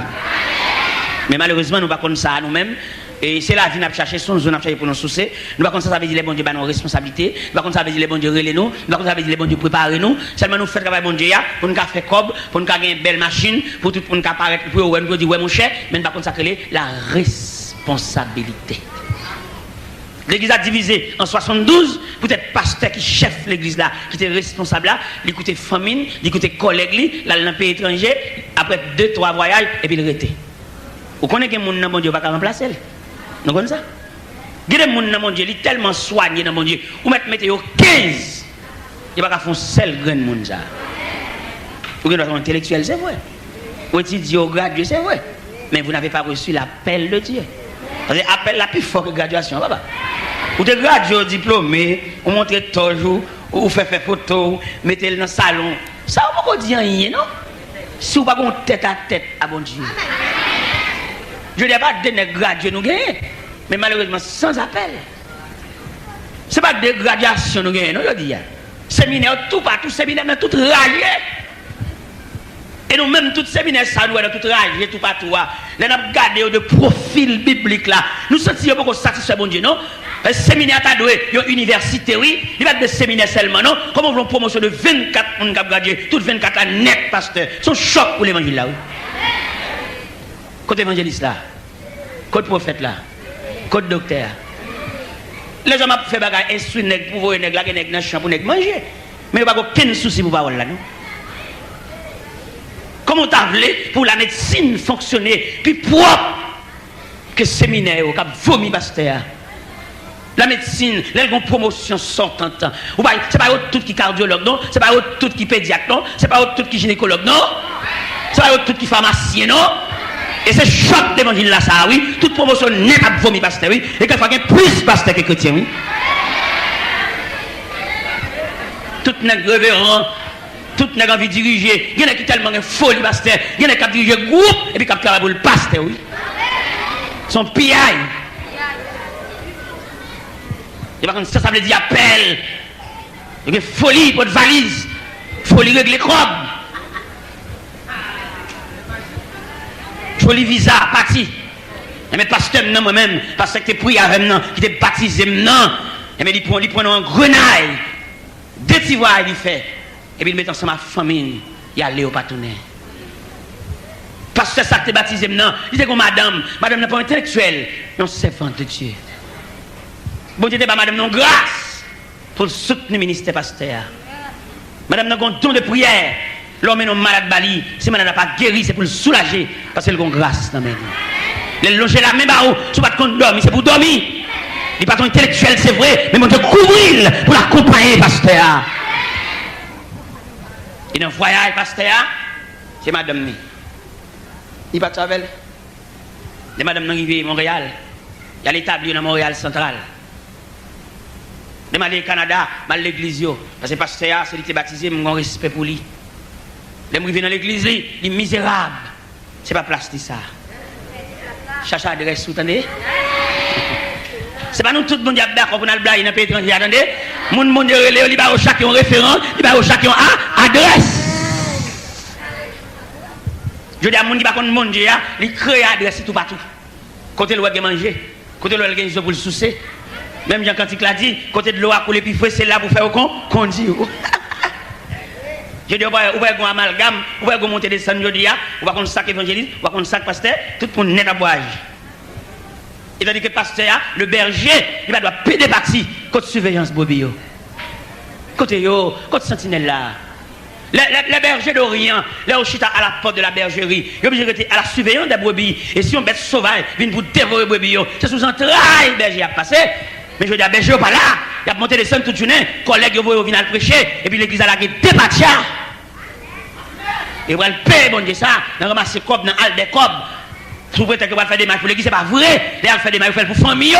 Mais malheureusement nous pas connaître ça nous-mêmes. Et c'est la vie n'a chercher son zone n'a chercher pour nous soucier. Nous pas comme ça veut dire les bon Dieu ba nos responsabilités. Nous pas comme ça veut dire les bon Dieu relais nous. Nous pas comme ça veut dire les bon Dieu préparer nous. Seulement nous faire travail bon Dieu pour nous faire cob, pour nous gagner une belle machine, pour tout pour nous apparaître pour nous dire ouais mon cher, mais nous pas comme ça la responsabilité. L'église a divisé en 72, peut-être pasteur qui chef l'église là, qui était responsable là, il écoutait famine, il écoutait collègue là, dans le pays étranger, après 2-3 voyages, et puis il était. Vous connaissez que mon nom, mon Dieu, va pas remplacer. Vous connaissez ça? Il y a des gens dans mon Dieu, il est tellement soigné dans mon Dieu. Vous mettez 15, il va pas faire un seul grand monde ça. Vous avez un intellectuel, c'est vrai. Vous étudiez au gradué, c'est vrai. Mais vous n'avez pas reçu l'appel de Dieu. Parce que l'appel la plus fort que graduation, papa. Vous êtes gradué diplômé, vous montrez toujours, vous faites photo, mettez-le dans le salon. Ça, vous ne pouvez pas dire rien, non? Si vous n'avez pas tête à tête à bon Dieu. Je ne dis pas de gradués nous gagnons, mais malheureusement sans appel. Ce n'est pas de graduation nous gagnons, non, je dis. Séminaire tout partout, séminaire dans tout rayé. Et nous-mêmes, tout séminaire, ça nous est dans tout rayé, tout partout. Là, nous avons gardé de profil biblique là. Nous sentions beaucoup satisfaits, bon Dieu, non? Un séminaire à doué, une université, oui. Il va être des séminaires seulement, non? Comment on veut une promotion de 24 personnes qui ont gradué, toutes 24 là, net, pasteur. C'est un choc pour l'évangile là, oui. Côté évangéliste là, côté prophète là, côté docteur. Les gens ont fait bagaille, instruire nèg pour voir nèg là, nèg dans champ pour nèg manger. Mais il n'y a pas aucun souci pour parole là, non? Comment t'as voulu pour la médecine fonctionner plus propre que séminaire au cap vomi pasteur? La médecine, les promotion sortent en temps. C'est pas tout qui cardiologue, non? C'est pas tout qui pédiatre, non? C'est pas tout qui gynécologue, non? C'est pas tout qui pharmacien, non? Et c'est choc d'évangile là, ça, oui. Toute promotion n'est pas vomi pasteur, oui. Et quelquefois, il y a plus pasteur que chrétien, oui. Tout n'est révérend, tout n'a envie de diriger, il y en a qui tellement une folie pasteur, il y en a qui dirigent groupe et puis qui travaillent pour le pasteur, oui. Son PI. Et par contre, ça veut dire appel. Il y a folie pour de valise, folie régler crobe. Folie visa, parti. Mais pasteur, non, moi-même, parce que tu es pris avec moi, qui t'es baptisé, non. Et mais il prend un grenaille, deux petits voix, il fait. Et puis il met ensemble ma famille, il allait au patronnet. Parce que ça que tu es baptisé, non. Il dit que madame n'est pas intellectuelle, non, servante de Dieu. Bon Dieu, madame, non, grâce pour soutenir le ministère pasteur. Madame n'a pas un don de prière. L'homme est malade bali. Si madame n'a pas guéri, c'est pour le soulager. Parce qu'elle a une grâce dans la main. Elle loge la même barreau. Si pas de compte dormir, c'est pour dormir. Il n'est pas intellectuel, c'est vrai. Mais on te couvrir pour l'accompagner, pasteur. Et dans le voyage, pasteur, c'est madame. Il va travel. Les madame arrivée à Montréal. Il y a l'établi dans Montréal central. Je suis au Canada, je suis à l'église. Parce que le pasteur, c'est lui qui est baptisé, j'ai un respect pour lui. Je suis dans l'église, il est misérable. Ce n'est pas place de ça. Chacha adresse, vous entendez? Ce n'est pas nous tout le monde qui a d'accord pour nous blaguer dans le pays étranger, attendez? Mon monde il va au chacun référent, il va au chacun adresse. Je dis à mon qui va contre le monde, il crée adresse tout partout. Côté de l'eau, il manger. Côté de l'eau, il pour le soucier. Même Jean Cantique l'a dit, côté de l'eau à couler, puis c'est là pour faire au qu'on dit. Je dis, on va un amalgame, on va monter des scènes, on va contre sac évangéliste, on va contre sac pasteur, tout pour net à boire. Et tandis que pasteur, le berger, il va doit péder parti, côté surveillance Bobio. Côté yo, côté sentinelle là. Les bergers d'Orient, les Ochita à la porte de la bergerie, ils sont obligés d'être à la surveillance des brebis. Et si on bête sauvage vient pour dévorer les brebis, c'est sous entrailles le berger a passé. Mais je dis, le berger n'est pas là. Il a monté les scènes toute journée, collègues vont venir prêcher, et puis l'église a la guerre débattu. Et on va le payer, bon Dieu, ça, dans ramasser cob, dans al des cob. Trouver que va faire des mailles pour l'église, c'est pas vrai. D'ailleurs, faire des mailles pour famille.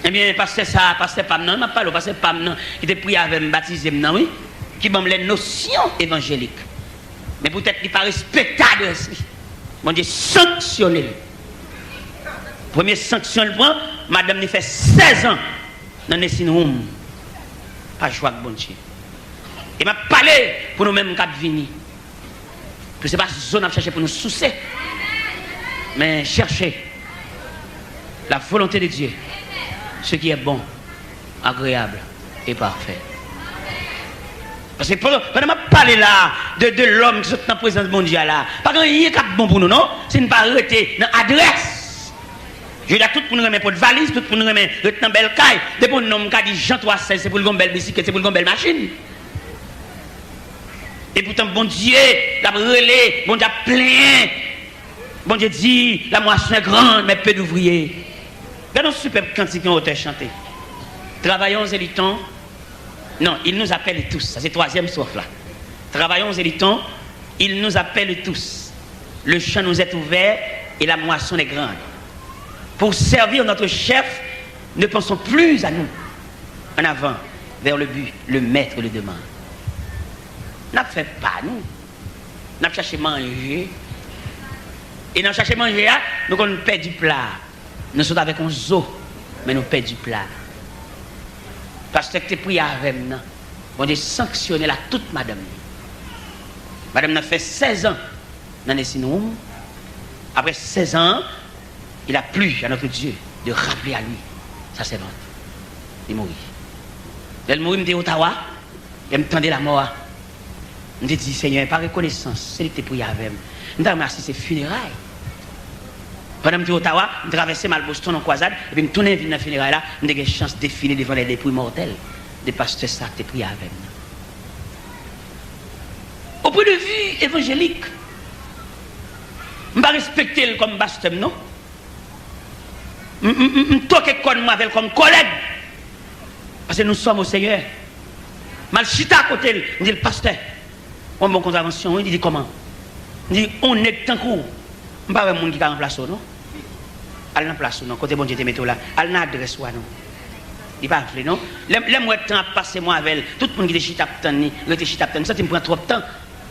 Eh bien, pasteur ça, pasteur Pam, non, je ne parle pas, pasteur Pam, non, qui était prié avec me baptisé, non, oui, qui m'a les notions évangéliques. Mais peut-être qu'il n'est pas respectable aussi. Mon Dieu, sanctionner. Première sanction, le point, madame n'a fait 16 ans dans les Sinoum. Pas joie de bon Dieu. Et m'a parlé pour nous-mêmes qui venir. Que ce n'est pas zone à chercher pour nous soucier. Mais chercher la volonté de Dieu. Ce qui est bon, agréable et parfait. Parce que pendant que parler là de l'homme qui est dans la présence mondiale là, pas qu'il y ait bon pour nous, non? C'est ne pas arrêter dans l'adresse. Je dis à tout pour nous remettre pour de valise, tout pour nous remettre dans belle caille. Depuis un homme qui a dit Jean 3,16, c'est pour une belle bicyclette, c'est pour une belle machine. Et pourtant, bon Dieu, la relais, bon Dieu a plein. Bon Dieu dit, la moisson est grande, mais peu d'ouvriers. Regardons ce superbe cantique qu'on a chanté. Travaillons et luttons. Non, il nous appelle tous. Ça, c'est le troisième soif là. Travaillons et luttons. Il nous appelle tous. Le champ nous est ouvert et la moisson est grande. Pour servir notre chef, ne pensons plus à nous. En avant, vers le but, le maître le demande. N'a fait pas nous. N'a cherché manger. Et dans chercher manger, nous on perd du plat. Nous sommes avec un zoo, mais nous perdons du plat. Parce que tu es pris avec nous. On a sanctionné la toute madame. Madame a fait 16 ans dans les Sinoum. Après 16 ans, il a plu à notre Dieu de rappeler à lui sa servante. Il mourit. Elle mourit, il me dit Ottawa, elle me tendait la mort. Je me dit Seigneur, par reconnaissance, c'est lui qui est pris avec moi. Je me remercie ses funérailles. Pendant que je suis à Ottawa, je traversais mal Boston en croisade, et puis je tournais dans la funéraille là, j'ai eu une chance de défiler devant les dépouilles mortelles des pasteurs ça qui prié avec nous. Au point de vue évangélique, je ne vais pas respecter comme pasteur, non? Je ne toque comme collègue. Parce que nous sommes au Seigneur. Mal chita à côté, je dis le pasteur, on a une contravention, il dit comment? Il dit on est en cours. Je ne sais pas si qui a en place, non? Elle n'a place, non? Côté bon Dieu te met là. Elle n'a adresse, non? Il pas enflé, non? Les mois de temps à passer moi avec elle, tout le monde qui était chitaptani, rete chitaptani, ça me prend trop de temps.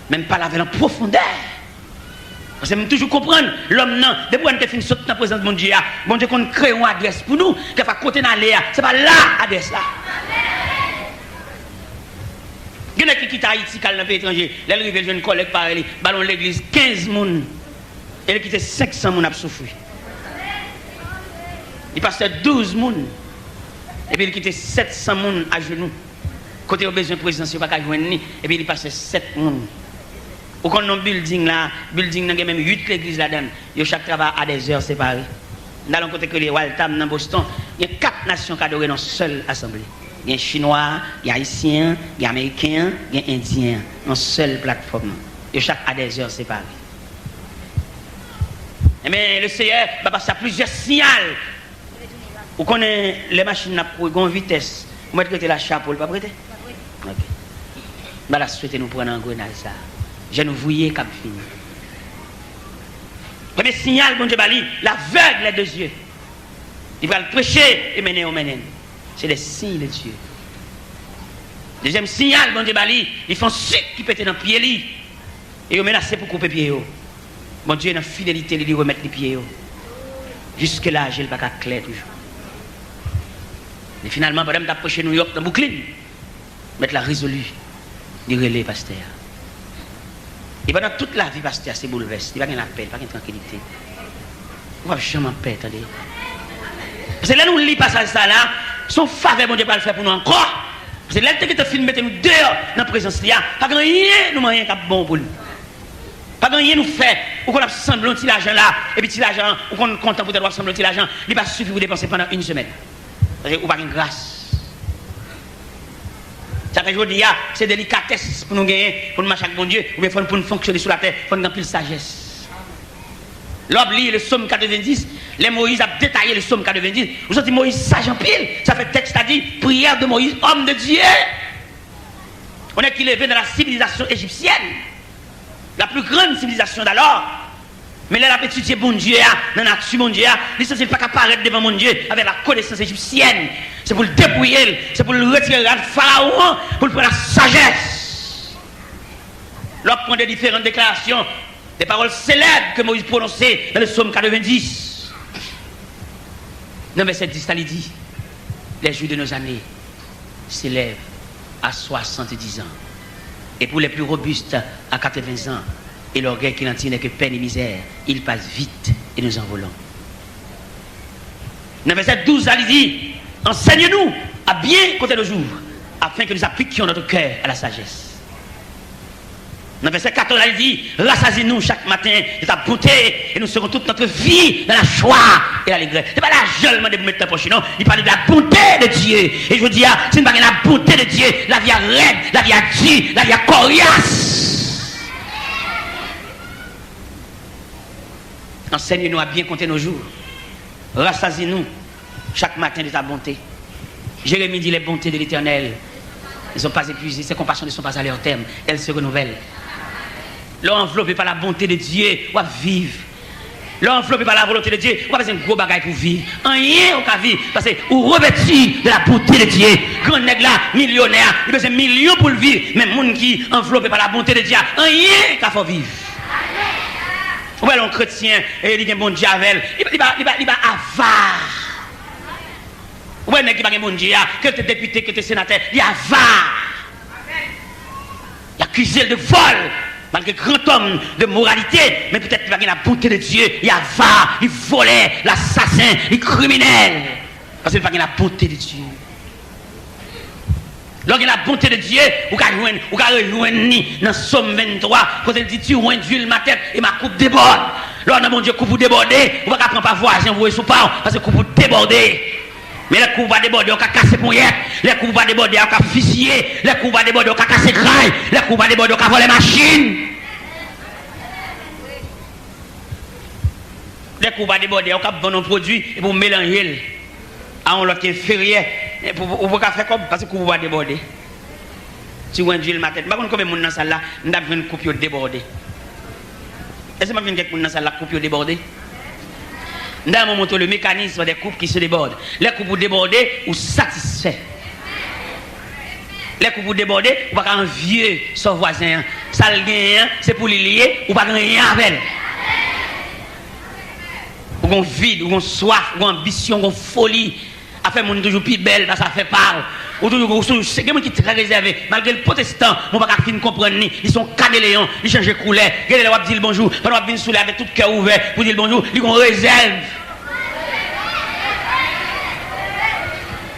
Même pas laver en profondeur. Parce que je toujours comprendre, l'homme non, depuis qu'on te fin sauter dans la présence de mon Dieu, bon Dieu qu'on crée une adresse pour nous, qu'il faut côté dans l'air, c'est pas là adresse là. Il y a qui quitte Haïti, qui dans le pays étranger, là il arrive une collègue par elle, ballon l'église, 15 personnes, et il quitte 500 personnes à souffrir. Il passe 12 personnes, et puis il quitte 700 personnes à genoux. Côté au besoin présidentiel, pas qu'à joindre ni, et puis il passe 7 personnes. Ou quand on a un building là, il y a même 8 églises là-dedans. Chaque travail à des heures séparées. Dans le côté que les Waltham dans Boston, il y a 4 nations qui adorent dans une seule assemblée. Il y a Chinois, il y a Haïtiens, il y a Américains, il y a Indiens, dans une seule plateforme. Chaque à des heures séparées. Mais le Seigneur va passer à plusieurs signaux. Vous connaissez les machines à grande vitesse. Vous mettez la chapeau, pas prêter? Ok. Je vais souhaiter nous prendre en grenade ça. Je nous voyais comme fini. Premier signal, bon Dieu, l'aveugle des yeux. Il va le prêcher et mener au menen. C'est les signes de Dieu. Deuxième signal, bon Dieu, ils font sucre qui pète dans le pied. Et ils menacent pour couper les pieds. Bon Dieu, dans la fidélité, il remettre les pieds. Jusque-là, je n'ai pas clair toujours. Et finalement, pendant que je approché New York dans Brooklyn, mettre la résolue, du relais, pasteur. Et pendant toute la vie, pasteur, c'est bouleversé. Il n'y a pas de paix, pas de tranquillité. On ne va jamais en paix, attendez. Parce que là, nous ne lisons pas ça là, son faveur, bon Dieu, pas le faire pour nous encore. Parce que là, tu as filmé, mettez nous dehors dans la présence là. Pas de rien, nous rien qui est bon pour nous. Pas de rien nous fait, ou qu'on a semblé un petit argent là, et puis petit argent, ou qu'on est content pour avoir semblé un petit argent, il va suffire de dépenser pendant une semaine. Parce que vous n'avez pas de grâce. Ça fait aujourd'hui, c'est délicatesse pour nous gagner, pour nous marcher avec bon Dieu, ou bien pour nous fonctionner sur la terre, pour nous remplir de sagesse. L'homme lit le psaume 90, les Moïse a détaillé le psaume 90. Vous sentez Moïse sage en pile, ça fait texte à dire prière de Moïse, homme de Dieu. On est qu'il est venu dans la civilisation égyptienne, la plus grande civilisation d'alors. Mais là, la petite bon Dieu, dans la nature, mon Dieu, il ne pas apparaître devant mon Dieu avec la connaissance égyptienne. C'est pour le dépouiller, c'est pour le retirer à Pharaon, pour le prendre la sagesse. L'autre prend des différentes déclarations, des paroles célèbres que Moïse prononçait dans le psaume 90. Dans verset 10, il dit, les jours de nos années s'élèvent à 70 ans. Et pour les plus robustes, à 80 ans. Et l'orgueil qui n'en tient que peine et misère, il passe vite et nous envolons. Dans verset 12, il dit, enseigne-nous à bien compter le jour, afin que nous appliquions notre cœur à la sagesse. Dans verset 14, il dit, rassasie-nous chaque matin de ta bonté, et nous serons toute notre vie dans la joie et l'allégresse. Ce n'est pas la joie de mettre ta poche, non, il parle de la bonté de Dieu. Et je vous dis, c'est pas la bonté de Dieu, la vie à raide, la vie à dit, la vie à coriace. Enseigne-nous à bien compter nos jours. Rassasie-nous chaque matin de ta bonté. Jérémie dit les bontés de l'Éternel ne sont pas épuisées, ses compassions ne sont pas à leur terme, elles se renouvellent. L'enveloppé par la bonté de Dieu, on va vivre. L'enveloppé par la volonté de Dieu, on va faire un gros bagage pour vivre. Rien on va vivre parce que on revêtit de la bonté de Dieu. Grand nègre là, millionnaire, il besoin de millions pour le vivre. Même monde qui enveloppé par la bonté de Dieu, rien qu'il faut vivre. Ouais, l'on chrétien, et il dit bon Dieu avec il va avare. Ouais, mais qui va bon Dieu, que tu es député, que tu es sénateur, il est avare. Il accuse de vol, malgré grand homme de moralité, mais peut-être qu'il va la bonté de Dieu, il est avare, il volait, l'assassin, il criminel. Parce qu'il va la bonté de Dieu. Lorsqu'il y a la bonté de Dieu, vous pouvez rejoindre dans Somme 23, quand il dit tu réduis ma tête et ma coupe déborde. Lorsque mon Dieu coupe vous déborder, vous ne pouvez pas prendre voisin, vous sous pas, parce que coupe vous déborder. Mais les coups va déborder, on va casser poignette, les coups va déborder, on va fusiller, les coups va déborder, on va casser graille, les coups va déborder, on va voler machine. Les coups va déborder, on va vendre un produit et pour mélanger à un autre inférieur. Vous pouvez faire comme parce que vous va déborder. Si vous avez ma tête, je ne sais pas combien de monde dans la salle là, nous avons une coupe débordée. Est-ce que je vais quelqu'un dans la salle là, coupe débordée? Nous avons montré le mécanisme des couples qui se débordent. Les couples débordés ou satisfaits. Les couples débordés, ou pas un vieux son voisin. Ça le gagne, c'est pour les lier, ou pas rien avec. Ou on vide, ou on soif, ou ambition, ou folie. A fait mon toujours plus belle, ça fait part. Ou toujours, c'est quelqu'un qui est très réservé. Malgré le protestant, on ne peut pas comprendre ni. Ils sont caméléons, ils changent de couleur. Regardez, on va dire bonjour. Pendant qu'on vient sous avec tout le cœur ouvert pour dire bonjour, ils ont réserve.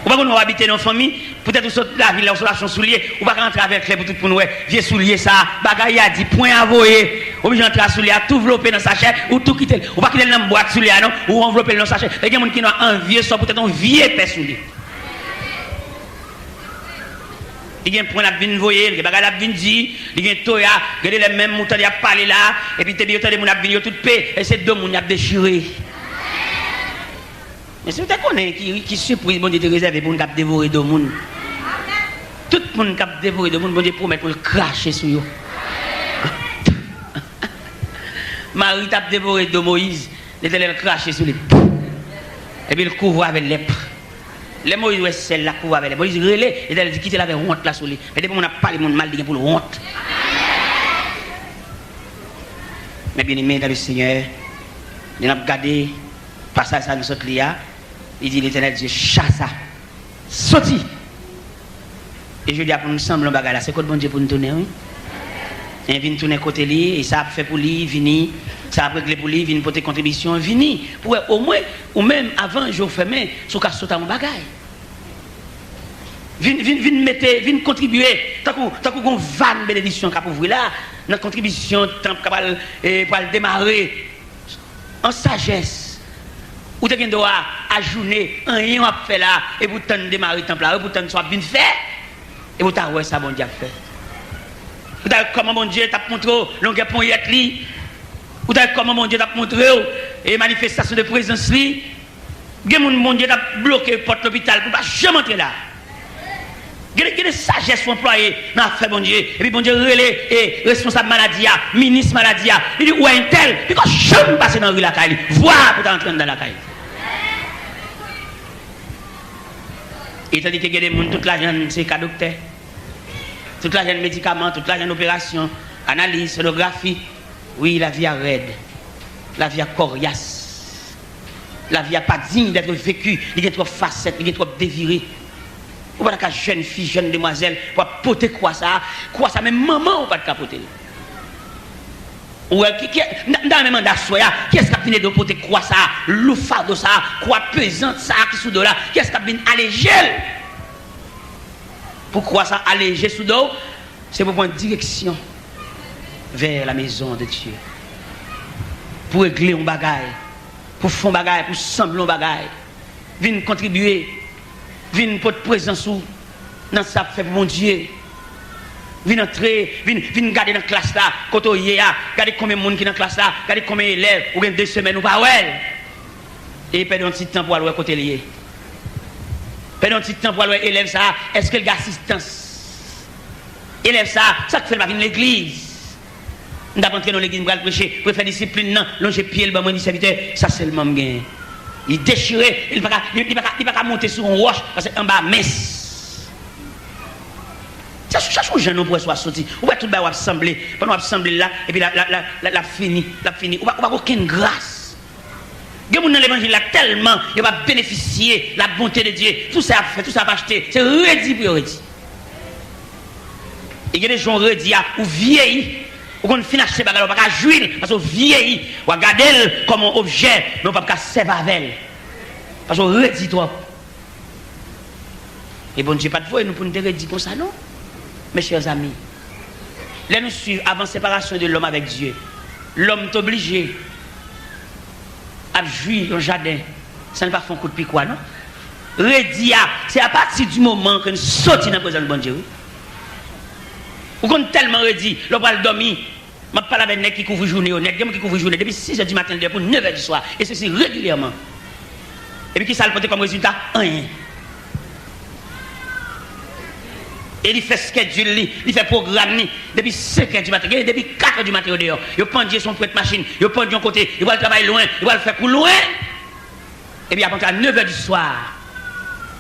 Ou pas qu'on va habiter dans la famille, peut-être sur la ville, sur la soulier, ou pas rentrer avec les pour tout pour nous, vieux soulier ça, bagaille a dit, point à voyer, obligé d'entrer à soulier, tout envelopper dans sa chair, ou tout quitter, ou pas quitter dans la boîte soulier, non, ou envelopper dans sa chair. Il y a des gens qui ont un vieux, soit peut-être un vieux père soulier. Il y a un point à venir voyer, il y a des bagages à venir dire, il y a un toya, regardez les mêmes moutons qui ont parlé là, et puis il y a des gens qui ont venir tout paix, et c'est deux gens qui ont déchiré. Mais si vous connaissez qui surprise, bon Dieu te réservé pour nous dévorer de monde. Tout le monde qui a dévoré de monde, bon Dieu promet pour le cracher sur eux. Marie t'a dévoré de Moïse, il était craché sur lui. Et puis il couvre avec lèpre. Les Moïse, ouais, celle-là couvre avec lèpre. Moïse relais, il a dit qu'il avait honte là sur lui. Mais depuis on a parlé de mal, il pour le honte. Mais bien aimé dans le Seigneur, il a regardé, passage à nous autres là. Il dit l'Éternel Dieu, chasse ça, sorti. Et je dis à pour nous sembler bagarre là, c'est quoi le bon Dieu pour nous tourner, oui? Il vient tourner côté lui, et ça a fait pour lui, vini, ça a réglé pour lui, vini pour tes contributions, vini, pour au moins, ou même avant, jour fermé, sur qu'à sauter mon bagaille. Vini contribuer, tant qu'on va une bénédiction qu'a pour vous là, notre contribution, tant pour le démarrer, en sagesse. Ou te gen doit ajourner rien à faire là et pour t'en démarrer temple là pour t'en soit bien fait et pour ta ouais ça bon Dieu fait. Ou t'as comment mon Dieu t'a montré longueur pont yet li ou t'as comment mon Dieu t'a montré et manifestation de présence li gen mon Dieu t'a bloqué porte l'hôpital pour pas jamais entrer là. Gen des sagesse employée dans fait bon Dieu et puis bon Dieu relé et responsable maladie ministre maladie il dit ou un tel puis quand jamais passer dans rue la caille voir pour t'entrer dans la caille. Et tandis que il y a des gens, toute l'argent, c'est cas docteur. Toute l'argent médicaments, toute l'argent opération, analyse, sonographie. Oui, la vie est raide. La vie est coriace. La vie n'est pas digne d'être vécue. Il y a trop de facettes, il y a trop de dévirés. Ou pas de jeune fille, jeune demoiselle, pour porter quoi ça, même maman ou pas de capoter. Ou dans le même mandat, qu'est-ce qui a venu de porter quoi ça, l'oufado ça, quoi pesante ça, qui sous là, qu'est-ce qui a venu alléger? Pourquoi ça alléger sous dos? C'est pour prendre direction vers la maison de Dieu. Pour régler un bagaille, pour faire un bagaille, pour sembler un bagaille. Viens contribuer, viens pour être présent sous, dans ça fait pour mon Dieu. Viens entrer, viens garder dans la classe là, quand on y est, regardez combien de monde qui est dans la classe là, regardez combien d'élèves, ou bien 2 semaines ou pas, ouais. Et perdre un petit temps pour aller côté lié. Perdre un petit temps pour aller élève ça, est-ce que le gars assistance? Élève ça, ça que fait ma vie dans l'église. On doit rentrer dans l'église, on va prêcher, pour faire discipline, non, longer pied, le bon mon serviteur, ça c'est le même gain. Il déchiré, il ne peut pas monter sur un roche, parce qu'en bas, mince. Ça cherche un jeune pour soit sorti. Ou pas tout le monde assembler, pendant assembler là et puis la fini. Ou pas aucune grâce. Il y a des gens dans l'évangile là tellement il va bénéficier la bonté de Dieu. Tout ça a fait, tout ça a acheté, c'est ready pour ready. Il y a des gens ready ou vieillis. Ou qu'on finit acheter bagarre, on pas jouir parce qu'on vieillit, ou regarder comme un objet, mais on pas servir avec. Parce qu'on ready toi. Et bon Dieu pas de voix nous pour nous redire comme ça non. Mes chers amis, là nous suivons avant la séparation de l'homme avec Dieu. L'homme est obligé à jouir dans le jardin. Ça ne pas faire un coup de pied quoi, non? Redia, c'est à partir du moment que nous sortons dans la présence de bon Dieu. Ou qu'on tellement redit, l'on va dormir. Je parle avec les gens qui couvrent journée, qui couvrent journée depuis 6h du matin pour 9h du soir. Et ceci régulièrement. Et puis qui ça le porte comme résultat? Rien. Et il fait schedule, il fait programme depuis 5h du matin, depuis 4h du matin au dehors. Il prend Dieu son prêtre machine, il prend Dieu côté, il va le travailler loin, il va le faire pour loin. Et puis à partir de 9h du soir,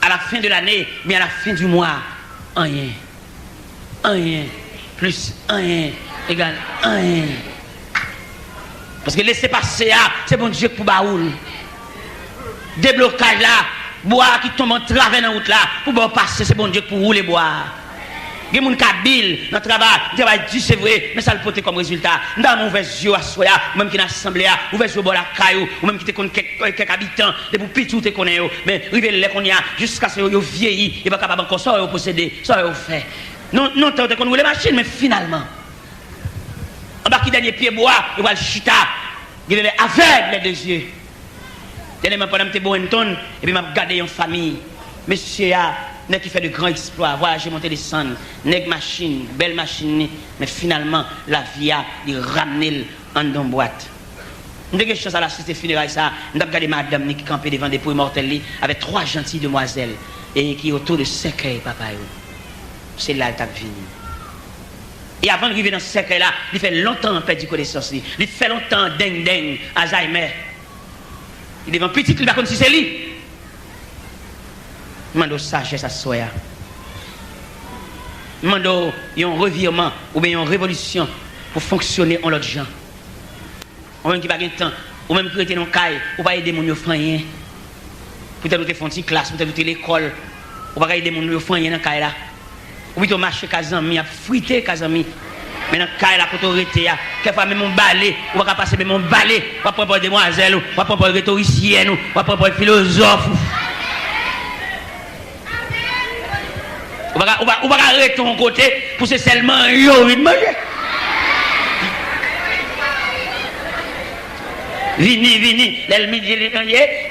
à la fin de l'année, mais à la fin du mois, rien. Rien. Plus rien égale rien. Parce que laisser passer, c'est bon Dieu pour Baoul. Déblocage là, bois qui tombe en travers dans la route là, pour bon passer, c'est bon Dieu pour rouler bois. Il y a des gens qui habillent dans le travail, c'est vrai, mais ça le porte comme résultat. Dans mon ouvert yeux à soi, même qui n'a assemblé, ouvert yeux au bord de la caillou, ou même qui te connaît quelques habitants, des pour pitou te connaît, mais rive qu'on y a, jusqu'à ce que vous vieilli, et pas capable encore ça, vous posséder, ça vous fait. Non, tant que vous les machines, mais finalement, en bas qui dernier pied bois, il va le chita, il est aveugle les deux yeux. Tellement pendant que bon ton, et puis m'a gardé en famille. Monsieur n'est qui fait de grands exploits, voyager, monter, descendre, nèg machine, belle machine, mais finalement la vie a ramené en dans boîte. Nous avons chance à la société funéraire ça, nous avons regardé madame qui campait devant des pouilles mortelles avec 3 gentilles demoiselles et qui autour de cercueil papa. C'est là qu'elle est venue. Et avant d'arriver dans ce cercueil là, il fait longtemps perdu connaissance, il fait longtemps ding Alzheimer. Il devant petit, il va comme si c'est lui. Mando sagesse à soya. Mando un revirement ou bien une révolution pour fonctionner en l'autre gens. Ou même qui n'a pas de temps, ou même qui était dans le caille, ou pas aider mon yo rien. Peut-être que tu fais une classe, peut-être que tu l'école, ou pas aider mon yo rien dans le caille là. Ou plutôt marcher Kazami, a friter Kazami. Mais dans le caille là, pour t'arrêter, quelquefois même mon balai, ou pas passer même mon balai, ou pas prendre demoiselle, ou pas prendre rhétoricienne, ou pas prendre philosophe. On va arrêter ton côté pour c'est seulement yo de manger. Vini, l'elle midi et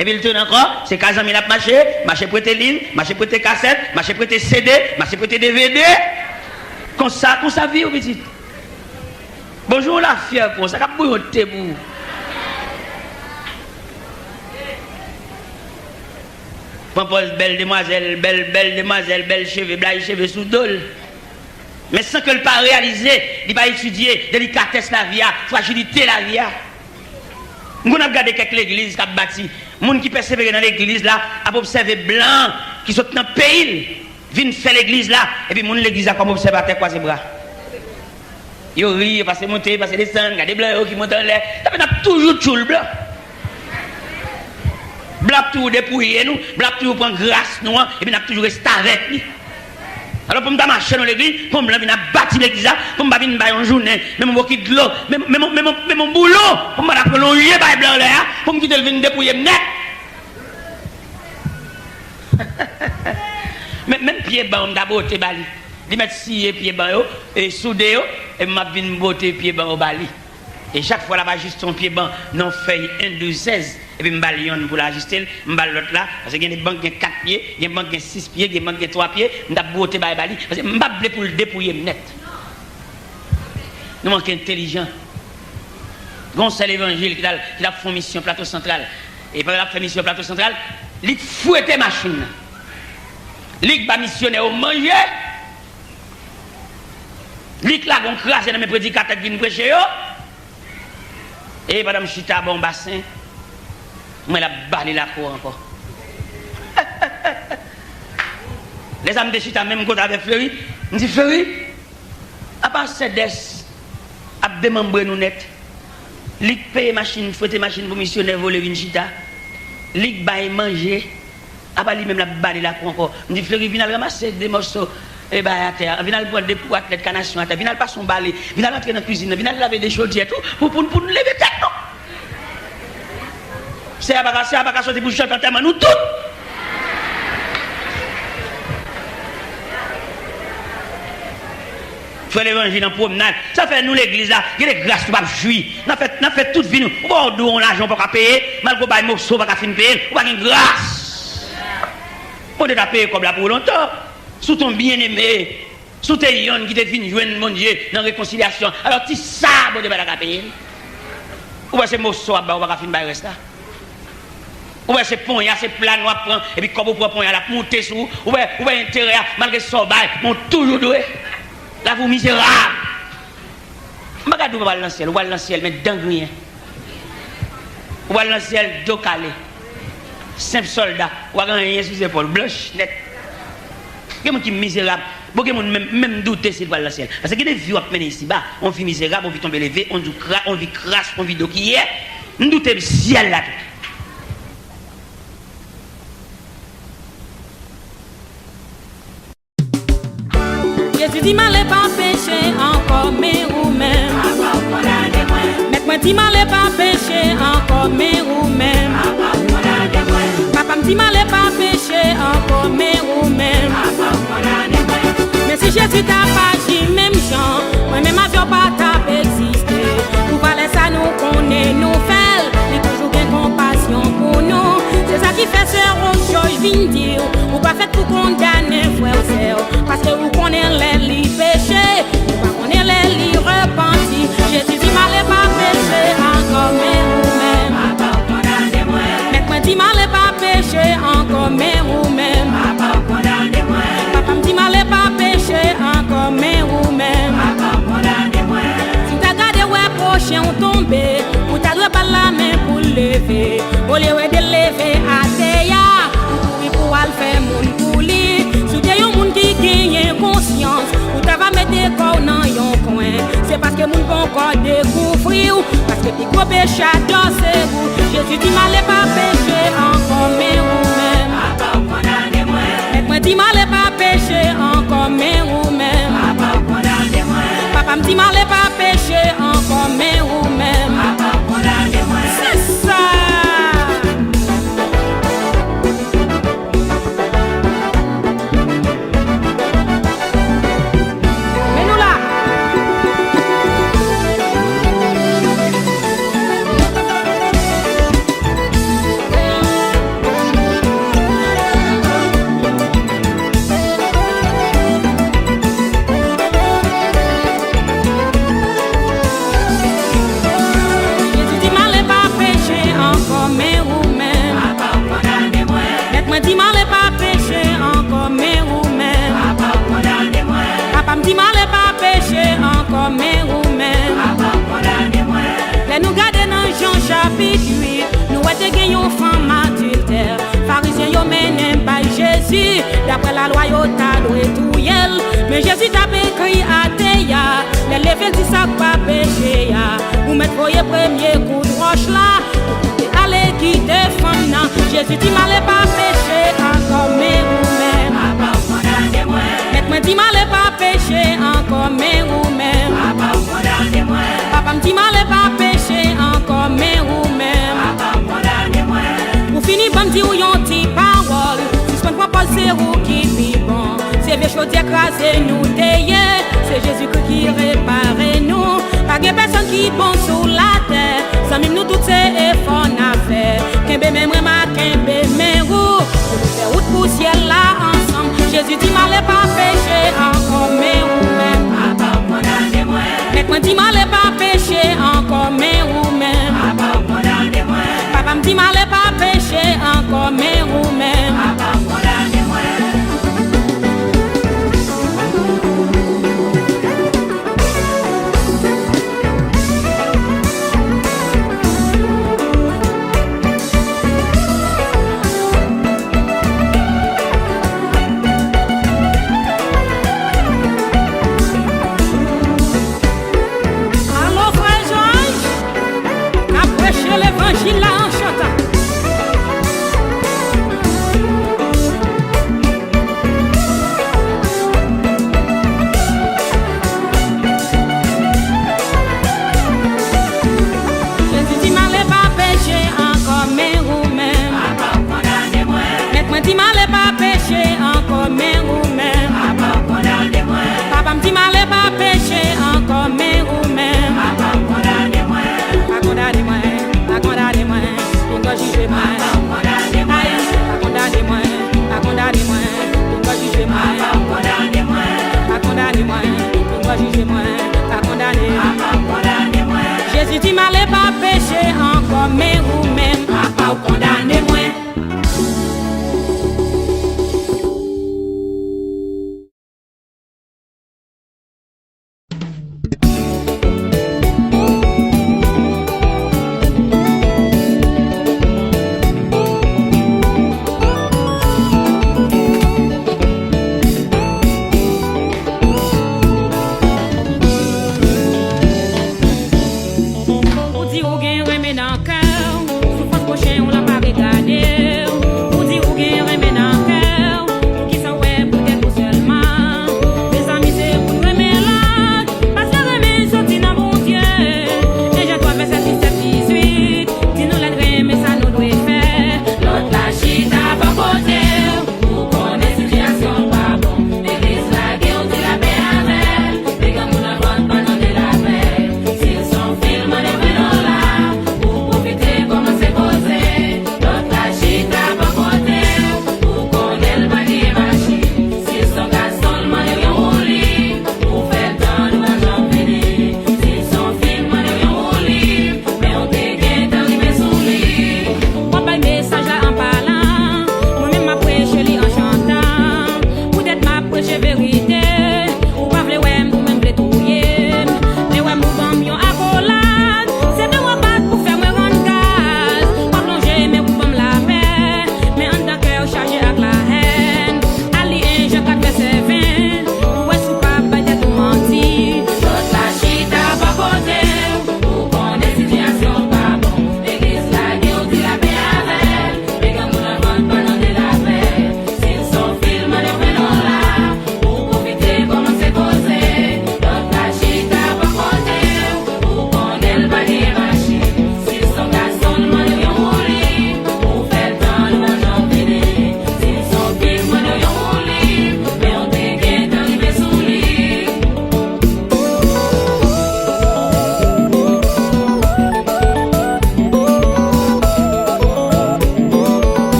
puis il tourne encore, c'est Kazami l'a marché prêter ligne, marché prêter cassette, marché prêter CD, marché prêter DVD. Comme ça vie au petit. Bonjour la fière pour ça, qu'a bouilloté pour. Pampol, belle demoiselle, belle cheveux sous dol. Mais sans que le pas réaliser, il va étudier délicatesse la vie, fragilité la vie. Nous avons regardé quelques églises qui ont bâti. Les gens qui persévèrent dans l'église là, ont observé blanc qui sont dans le pays, viennent faire l'église là, et puis l'église a comme observateur croisé bras. Ils rient, parce que monter, parce que descendre, regardez blanc qui montent en l'air. Ça fait toujours tout le blanc. Blanc tout dépouiller nous, blanc tout prendre grâce nous, et puis nous toujours resté avec nous. Alors pour me marcher dans l'église, pour me venir bâtir l'église, pour me venir en journée, même mon bouquet de l'eau, même mon boulot, pour me prolonger par blanc là, pour me quitter le venir dépouiller net. Même pied bas, on d'abord te bali. Ils mettent scié pied bas et soudé et m'a venir botter pied bas au bali. Et chaque fois là-bas juste son pied bas, non feuille 1 12 16 et puis m'balion pour l'ajuster, m'bal l'autre là parce qu'il y a des banques qui ont 4 pieds, il y a des banques qui ont 6 pieds, il y a des banques qui ont 3 pieds, m'd'a botter bali parce que m'bable pour le dépouiller net. Nous manquons intelligent. Gon c'est l'évangile qui a fait mission plateau central et pendant la fait mission plateau central, il fouette machine. Il va missionner au manger. Il là gon craser dans mes prédicateurs qui viennent prêcher yo. Et madame Chita bon bassin, moi la balé la cour encore. Les amis de Chita même quand avec Fleury, me dit Fleury, à part CEDES, à démembrer nous net, lik paye machine, fouette machine pour missionnaire voler une Chita, lik bail manger, à part lui même la balé la cour encore. Me dit Fleury viens ramasser des morceaux. Et bien, à terre, viens prendre des poids de canation à terre, viens passer son balai, viens rentrer dans la cuisine, viens laver des chaudières tout pour nous lever tête. Non? C'est à pas sortir pour chanter en terme nous tous. Faire l'évangile en promenade, ça fait nous l'église là, il y a des grâces pour pas jouir. On fait toute vie nous. On va on l'argent pour payer, malgré bail morceau pour finir payer, on va une grâce. On doit payer comme là pour longtemps. Sous ton bien-aimé, sous tes yons qui te viennent joindre mon Dieu dans la réconciliation. Alors, tu sais, bon, tu vas la payer. Ou bien c'est morceau, on va finir par rester là. Ou bien c'est pont, il y a ces plans, on prend, et puis comme on prend pont, il y a la montée sous, ou bien intérêt, malgré ce bail, on toujours doué. Là, vous misérable. Je ne sais pas si vous allez dans le ciel, vous allez dans le ciel, mais dans rien. Vous allez dans le ciel, dos calé. simple soldat, ou a rien sous épaule, blanche, net. Quelqu'un qui est misérable, beaucoup même douter s'il va dans le ciel. Parce que des vies à mener ici bas, on vit misérable, on vit tomber levé, on vit crasse, on vit d'eau qui est, nous doutons le ciel là. Jésus dit mal et pas péché encore, mais ou même. Mec-moi dit mal et pas péché encore, mais ou même. Papa me dit mal et pas péché encore, mais ou même. Mais si Jésus t'a pas dit même chant, moi-même avion pas t'a existé. Pour parler ça nous connaît, nous fait, il toujours bien compassion pour nous. C'est ça qui fait ce rôle, je viens dire. Ou pas fait pour condamner frère ou sœur, parce que vous connaissez les péchés, vous pas connaissez les repentis. Jésus dit mal et pas péché encore, mais ou même. Mec-moi dit mal et pas péché encore, mais ou même. Papa me dit mal et pas péché encore, mais ou même. Si t'as gardé ouais prochain ou tombé, ou t'as droit par la main pour lever, au lieu de lever à terre, ou pour aller faire mon coulis. Si t'es un monde qui gagne conscience, ou t'as va mettre des corps dans yon coin, c'est parce que mon bon corps découvrir, parce que tes gros péchés c'est vous. Jésus dit mal et pas péché encore, mais ou même. Mec-moi dit mal et pas péché encore, mais ou même. Papa me dit mal et pas péché encore, mais ou même. C'est ça. Mais nous là. Jésus dit mal et pas péché encore, mais ou même. Mec-moi dit mal et pas péché encore, mais ou même. Papa me dit mal et pas péché encore, mais ou même. Les nous garder dans Jean chapitre 8, nous étions gagnés femme adultère. Pharisiens yo mené par Jésus, d'après la loi yo ta loué tout yel. Mais Jésus t'a écrit à Théa, les lever dit ça pas péché ya. Vous mettez voyez premier coup de roche là, pour aller quitter femme nan. Jésus dit mal et pas péché encore, mais ou même. Mec-moi dit mal et pas péché encore, mais ou même. Papa me dit mal et pas péché encore, mais ou même. Pour finir, bon dit ou yon ti parole, si ce qu'on propose c'est vous qui vit bon. C'est vieux choses écrasé nous tailler, c'est Jésus-Christ qui répare nous. Pas de personne qui bon sur la terre, sans même nous tous ces efforts à faire. Qu'un même ma qu'un même roue, pour nous faire route pour ciel là ensemble. Jésus dit mal et pas péché encore, mais ou même. Mec-moi dit mal et pas péché encore, mais ou même. Papa me dit mal et pas péché encore, mais ou même. Allô frère Georges, a prêché l'évangile là en chantant. Jésus dit mal et pas péché encore, mais ou même. Mec-moi dit mal et pas péché encore, mais ou même. Papa me dit mal et pas péché encore, mais ou même. Pas condamner-moi, pas condamner-moi, il va juger moi. Aïe, pas condamner-moi, pas condamner-moi, il va juger moi. Pas condamner-moi, il va juger moi. Pas condamner. Jésus dit mal et pas péché encore, mais ou même. Pas condamner-moi.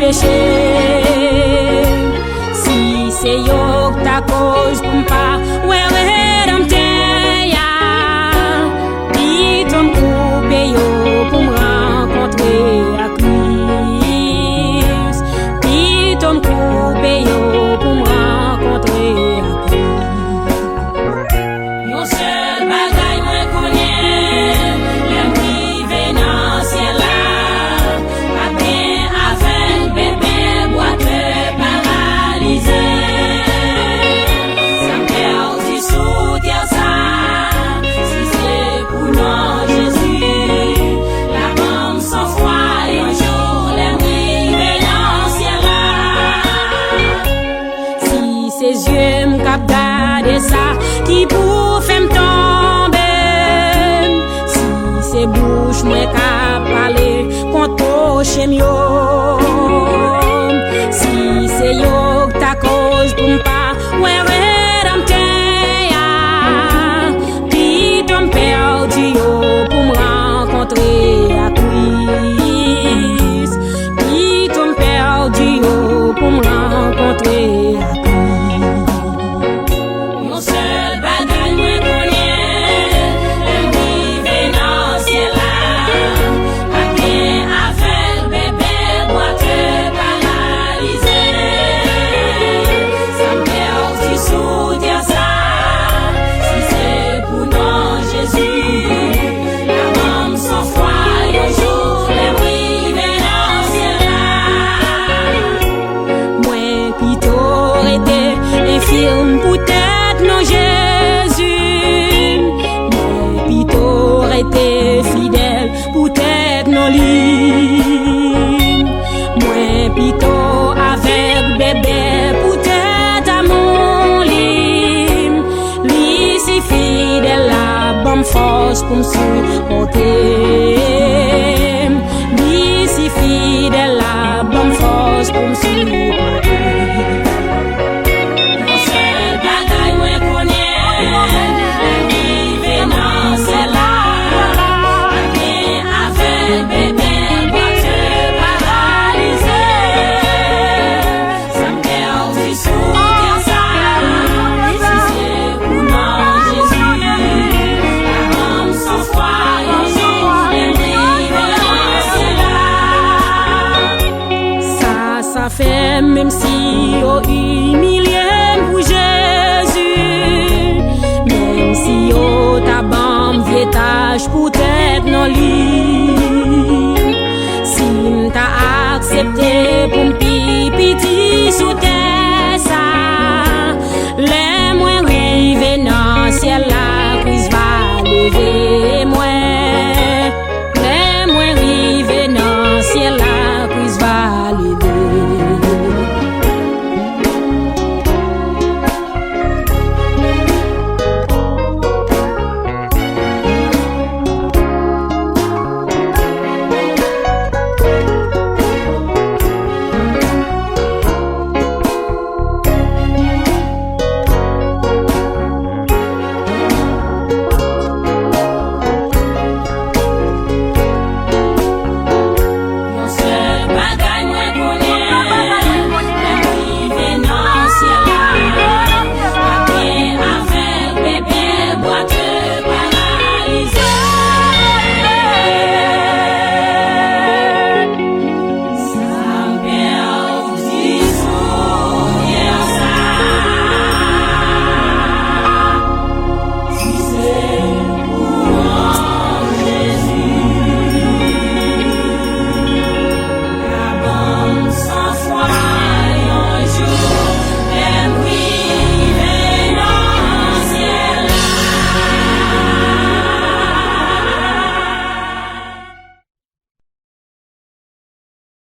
péché. Si c'est yo ta cause pour m'pas, ouais, rédempteur, ya. Puis ton coupe yo pour me rencontrer à Christ. Puis ton coupe yo pour me rencontrer à Christ. Yon seul bagaille moi connais, l'aime privé dans ciel là. Pas bien avec bébé boîte paralysé. Ça me perd du soutien ça. Si c'est pour nous Jésus, la bombe sans foi et un jour l'aime privé dans ciel là. Si ses yeux me captent garder ça, qui pour faire me tomber. Si ses bouches me captent parler contre chez yo. Si c'est yo ta cause pour m'pas, ouais, rédempteur, puis ton perdu yo pour me rencontrer à Christ. Puis ton perdu yo pour me rencontrer à Christ. Yon seul bagaille moi connais, l'aime privé dans ciel là. Pas bien avec bébé boîte paralysé. Ça me perd du soutien ça. Si c'est pour nous Jésus, la bombe sans foi et un jour l'aime privé dans ciel là. Moi plutôt été infirme peut-être non Jésus. Moi plutôt été fidèle peut-être non lui. Moi plutôt avec bébé peut-être à mon lit. Lui si fidèle la bonne force pour me supporter. Lui si fidèle la bonne force pour me supporter. Mon seul bagaille moi connais, l'aime privé dans ciel là. Pas bien avec bébé boîte paralysé. Ça me perd du soutien ça. Si c'est pour nous Jésus, la bombe sans foi et un jour l'aime privé dans ciel là. Ça fait même si yo humilié pour Jésus, même si yo ta bande vietage peut-être non lit.